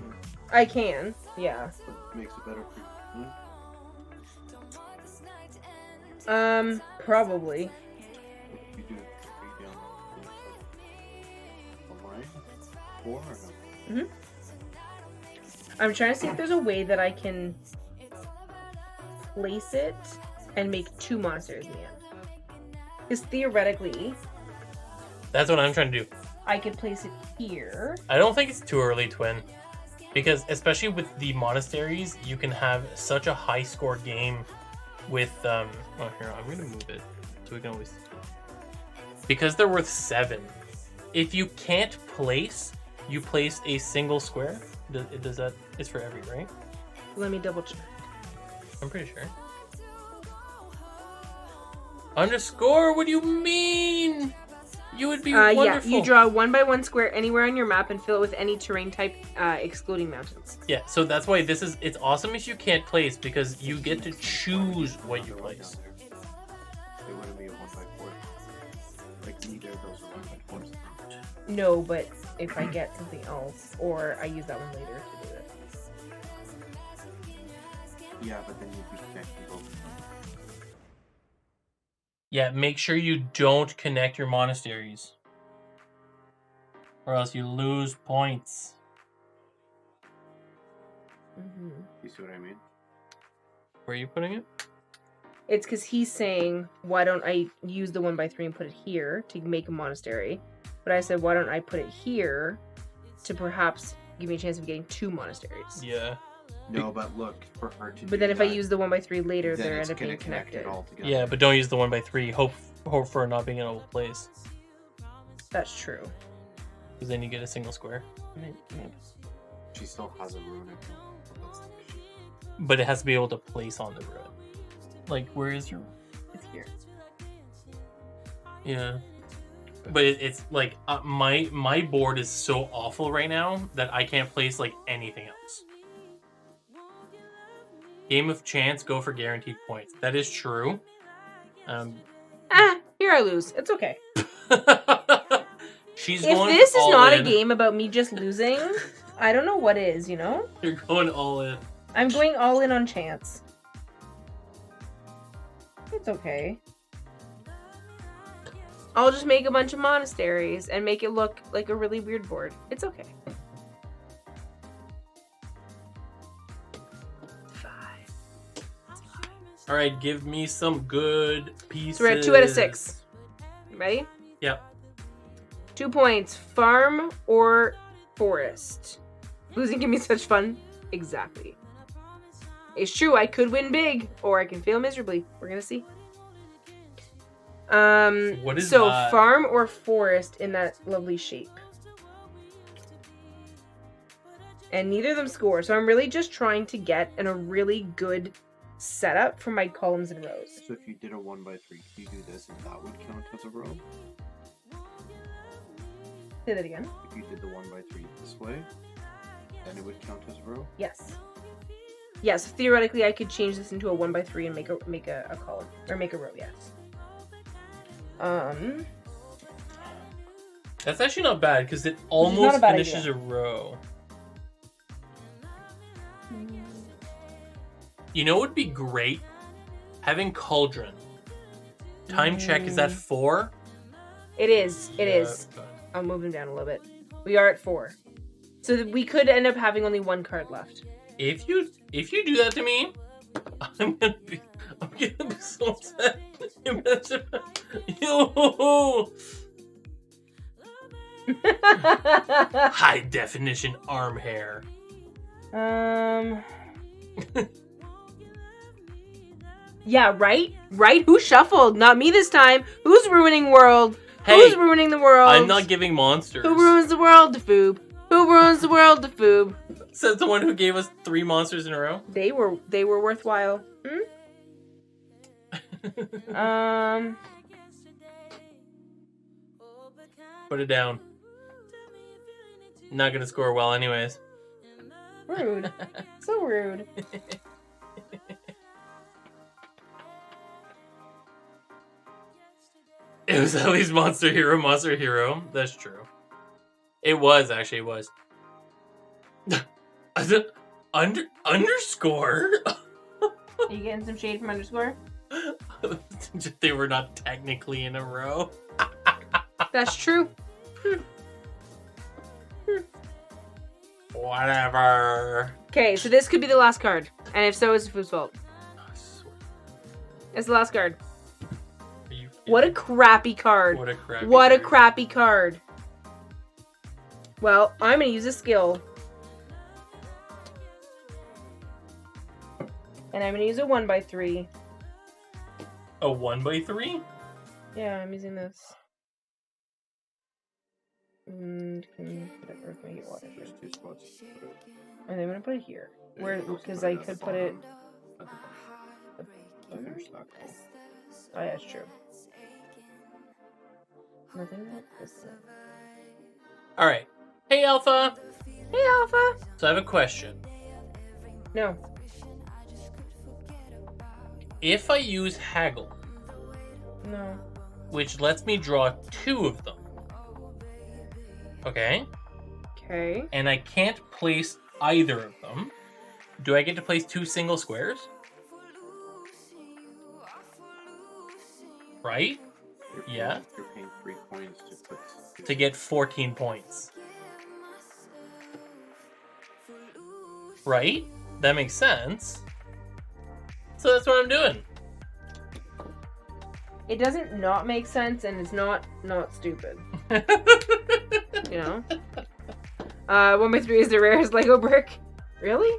I can. Yeah. It makes it better for you. Probably. You do it down the line? 4 or no? I'm trying to see if there's a way that I can place it and make 2 monasteries in the end. Because theoretically, That's what I'm trying to do. I could place it here. I don't think it's too early, Twin. Because especially with the monasteries, you can have such a high score game with oh here, I'm gonna move it so we can always, because they're worth 7. If you can't place, you place a single square. Does that is for every, right? Let me double check. I'm pretty sure. Underscore, what do you mean? You would be wonderful. Yeah, you draw 1x1 square anywhere on your map and fill it with any terrain type, excluding mountains. Yeah, so that's why it's awesome if you can't place, because you get to choose what you place. It wouldn't be a 1x4. Like neither of those are 1x4s. No, but if I get something else, or I use that one later to do it. Yeah, but then you'd be connecting both. Yeah, make sure you don't connect your monasteries, or else you lose points. You see what I mean? Where are you putting it? It's because he's saying, why don't I use the 1x3 and put it here to make a monastery? But I said, why don't I put it here to perhaps give me a chance of getting 2 monasteries? Yeah. No, but look, for her to But then if I use the 1x3 later, they're end up being connected. Yeah, but don't use the 1x3. Hope for not being able to place, That's true. because then you get a single square. She still has a rune. But it has to be able to place on the road. Like, where is your? It's here. Yeah. But it's like my board is so awful right now that I can't place like anything else. Game of chance, go for guaranteed points. That is true. Here I lose. It's okay. She's If going this is all not in. a game about me just losing, I don't know what is, you know? You're going all in. I'm going all in on chance. It's okay. I'll just make a bunch of monasteries and make it look like a really weird board. It's okay. 5. All right, give me some good pieces. So we're at 2 out of 6. Ready? Yep. 2 points. Farm or forest? Losing can be such fun. Exactly. It's true, I could win big, or I can fail miserably. We're gonna see. What is so that? Farm or forest in that lovely shape. And neither of them score, so I'm really just trying to get a really good setup for my columns and rows. So if you did a 1x3, can you do this and that would count as a row? Say that again. If you did the 1x3 this way, then it would count as a row? Yes. Yes, theoretically I could change this into a 1x3 and make a column. Or make a row, yes. That's actually not bad, because it almost finishes a row. You know what would be great? Having Cauldron. Time check, is that 4? It is. It is. I'll move them down a little bit. We are at 4. So we could end up having only 1 card left. If you do that to me, I'm gonna be so upset. Imagine, yo, high definition arm hair. Yeah, right? Right? Who shuffled? Not me this time. Who's ruining world? Hey, who's ruining the world? I'm not giving monsters. Who ruins the world, Defoob? Who ruins the world, Defoob? Said the one who gave us 3 monsters in a row. They were worthwhile. Put it down. Not gonna score well anyways. Rude. So rude. It was at least Monster Hero. That's true. It was, actually, it was. Underscore? Are you getting some shade from underscore? They were not technically in a row. That's true. Whatever. Okay, so this could be the last card. And if so, it's Food's fault. I swear. It's the last card. Are you What a crappy card. What a crappy What a card. crappy card. Well, I'm going to use a skill. And I'm going to use a 1x3. A 1x3? Yeah, I'm using this. And can whatever, make it water. There's 2 spots. And I'm going to put it here. Where, because I could put it... I finished that goal. Oh, yeah, it's true. Nothing like this. Alright. Hey, Alpha. Hey, Alpha. So I have a question. No. If I use haggle, No. which lets me draw 2 of them, okay? Okay. And I can't place either of them, do I get to place 2 single squares? Right? Yeah. You're paying 3 coins to put... To get 14 points. Right? That makes sense. So that's what I'm doing. It doesn't not make sense, and it's not stupid. You know? 1x3 is the rarest Lego brick. Really?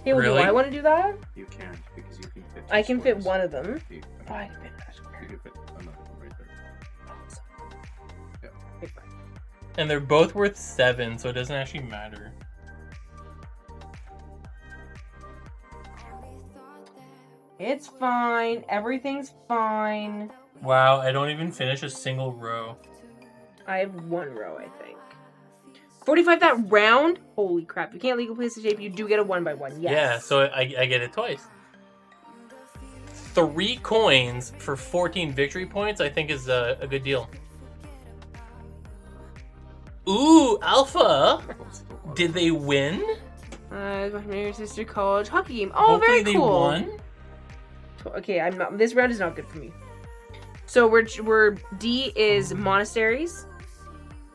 Hey, well, Really? do I want to do that? You can't, because you can fit... I can fit squares. one of them. You, Oh, I can fit another square. you can fit another one right there. Okay, fine. And they're both worth 7, so it doesn't actually matter. It's fine. Everything's fine. Wow, I don't even finish a single row. I have 1 row, I think. 45 that round? Holy crap. You can't legally place the shape. You do get a 1x1. Yes. Yeah, so I get it twice. 3 coins for 14 victory points, I think is a good deal. Ooh, Alpha! Did they win? Got my your sister college hockey game. Oh, Hopefully very cool. they won. Okay, I'm not. This round is not good for me. So we're D is monasteries,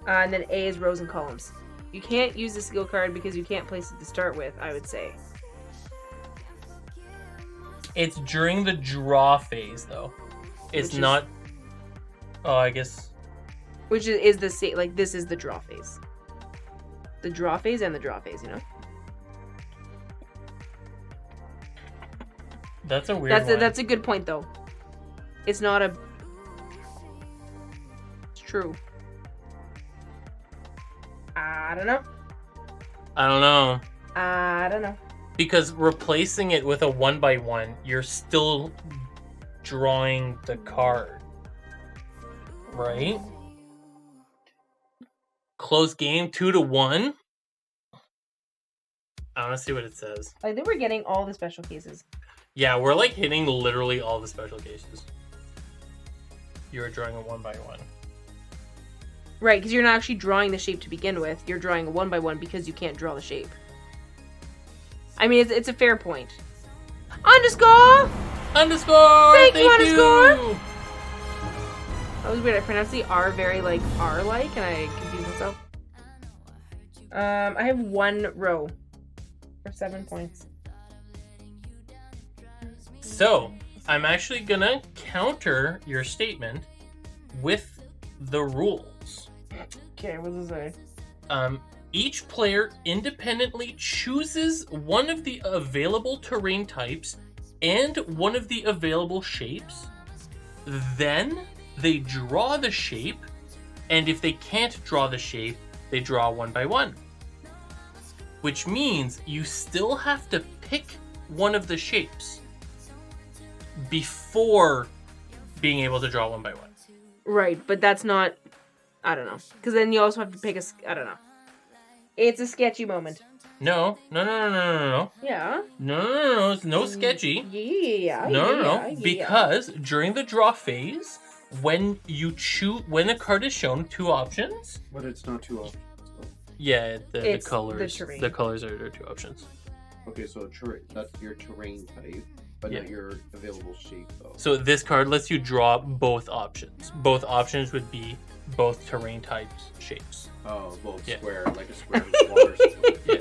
and then A is rows and columns. You can't use the skill card because you can't place it to start with, I would say. It's during the draw phase, though. It's not. Oh, I guess. Which is the same. Like, this is the draw phase. The draw phase and the draw phase, you know? That's a weird one. That's a good point, though. It's not a... It's true. I don't know. I don't know. Because replacing it with a 1x1, you're still drawing the card. Right? Close game, 2-1. I want to see what it says. I think we're getting all the special cases. Yeah, we're like hitting literally all the special cases. You're drawing a 1x1. Right, because you're not actually drawing the shape to begin with. You're drawing a 1x1 because you can't draw the shape. I mean, it's a fair point. Underscore! Thank you, underscore! That was weird. I pronounced the R very, like, R-like, and I confused myself. I have 1 row for 7 points. So, I'm actually gonna counter your statement with the rules. Okay, what does it say? Each player independently chooses one of the available terrain types and one of the available shapes. Then they draw the shape, and if they can't draw the shape, they draw 1x1. Which means you still have to pick one of the shapes before being able to draw 1x1. Right, but that's not... I don't know. Because then you also have to pick a... I don't know. It's a sketchy moment. No. Yeah. No. It's no sketchy. Yeah. No. Because during the draw phase, when a card is shown 2 options. But it's not 2 options. Yeah, the It's colors. the terrain. The colors are 2 options. Okay, so that's your terrain type, but not your available shape, though. So this card lets you draw both options. Both options would be both terrain types, shapes. Oh, both Yeah. square, like a square with water. Yeah.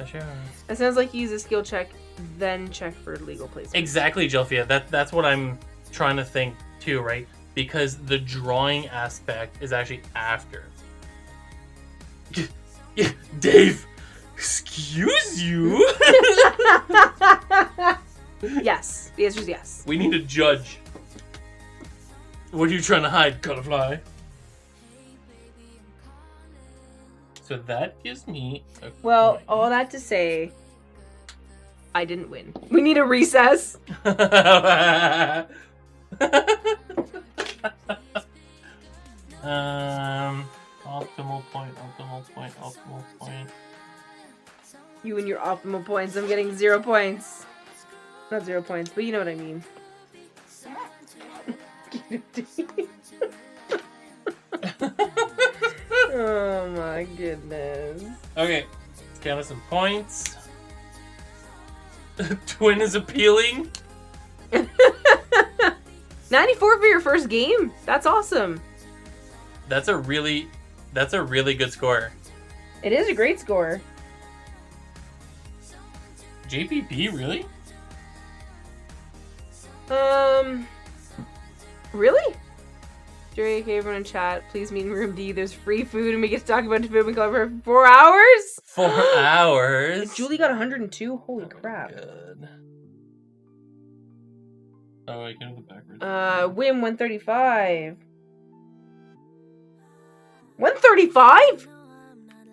Sure. It sounds like you use a skill check, then check for legal placement. Exactly, Jelfia. That's what I'm trying to think too, right? Because the drawing aspect is actually after. Dave, excuse you? Yes. The answer is yes. We need a judge. What are you trying to hide, Colorfly? So that gives me a Well, point. all that to say, I didn't win. We need a recess. Optimal point. You and your optimal points. I'm getting 0 points. Not 0 points, but you know what I mean. Oh my goodness. Okay, let's count us some points. Twin is appealing. 94 for your first game? That's awesome. That's a really good score. It is a great score. JPP, really? Really? Jerry, okay, everyone in chat, please meet in room D. There's free food and we get to talk about food and color for 4 hours? 4 hours? Julie got 102? Holy crap. Good. Oh, I can go backwards. Wim 135. 135?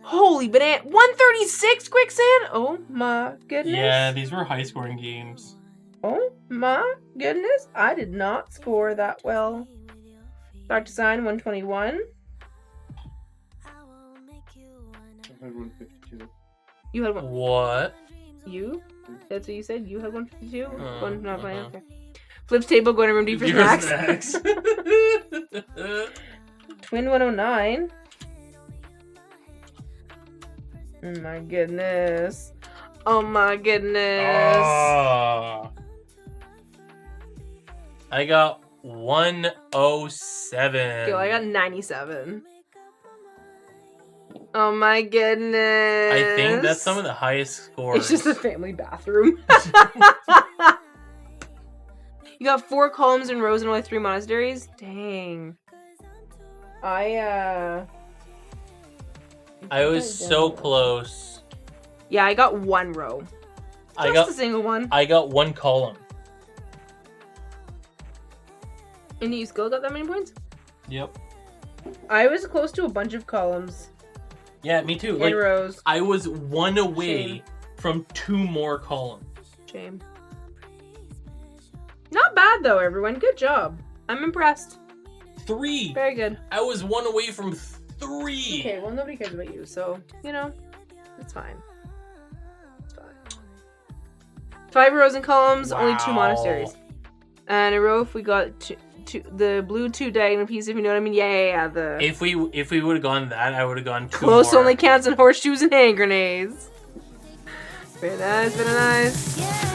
Holy banana. 136 quicksand? Oh my goodness. Yeah, these were high scoring games. Oh my goodness. I did not score that well. Dr. Sign 121. I had 152. You had one. What? You? That's what you said? You had 152? One, not mine. uh-huh. Okay. Flips table, going to room D for Your snacks. snacks. Twin 109. Oh my goodness. Oh my goodness. Oh. I got 107. Okay, well, I got 97. Oh my goodness. I think that's some of the highest scores. It's just a family bathroom. You got 4 columns and rows and only 3 monasteries? Dang. I was so close. Yeah, I got 1 row. Just a single one. I got 1 column. And you still got that many points? Yep. I was close to a bunch of columns. Yeah, me too. And Like, rows. I was 1 away Shame. from 2 more columns. Shame. Not bad though, everyone. Good job. I'm impressed. 3. Very good. I was 1 away from 3. Okay, well nobody cares about you, so you know, it's fine. It's fine. 5 rows and columns, only 2 monasteries. And a row if we got the blue 2 diagonal piece, if you know what I mean. Yeah. If we would have gone that, I would have gone 2 close more. only counts on horseshoes and hand grenades. Very nice, very nice.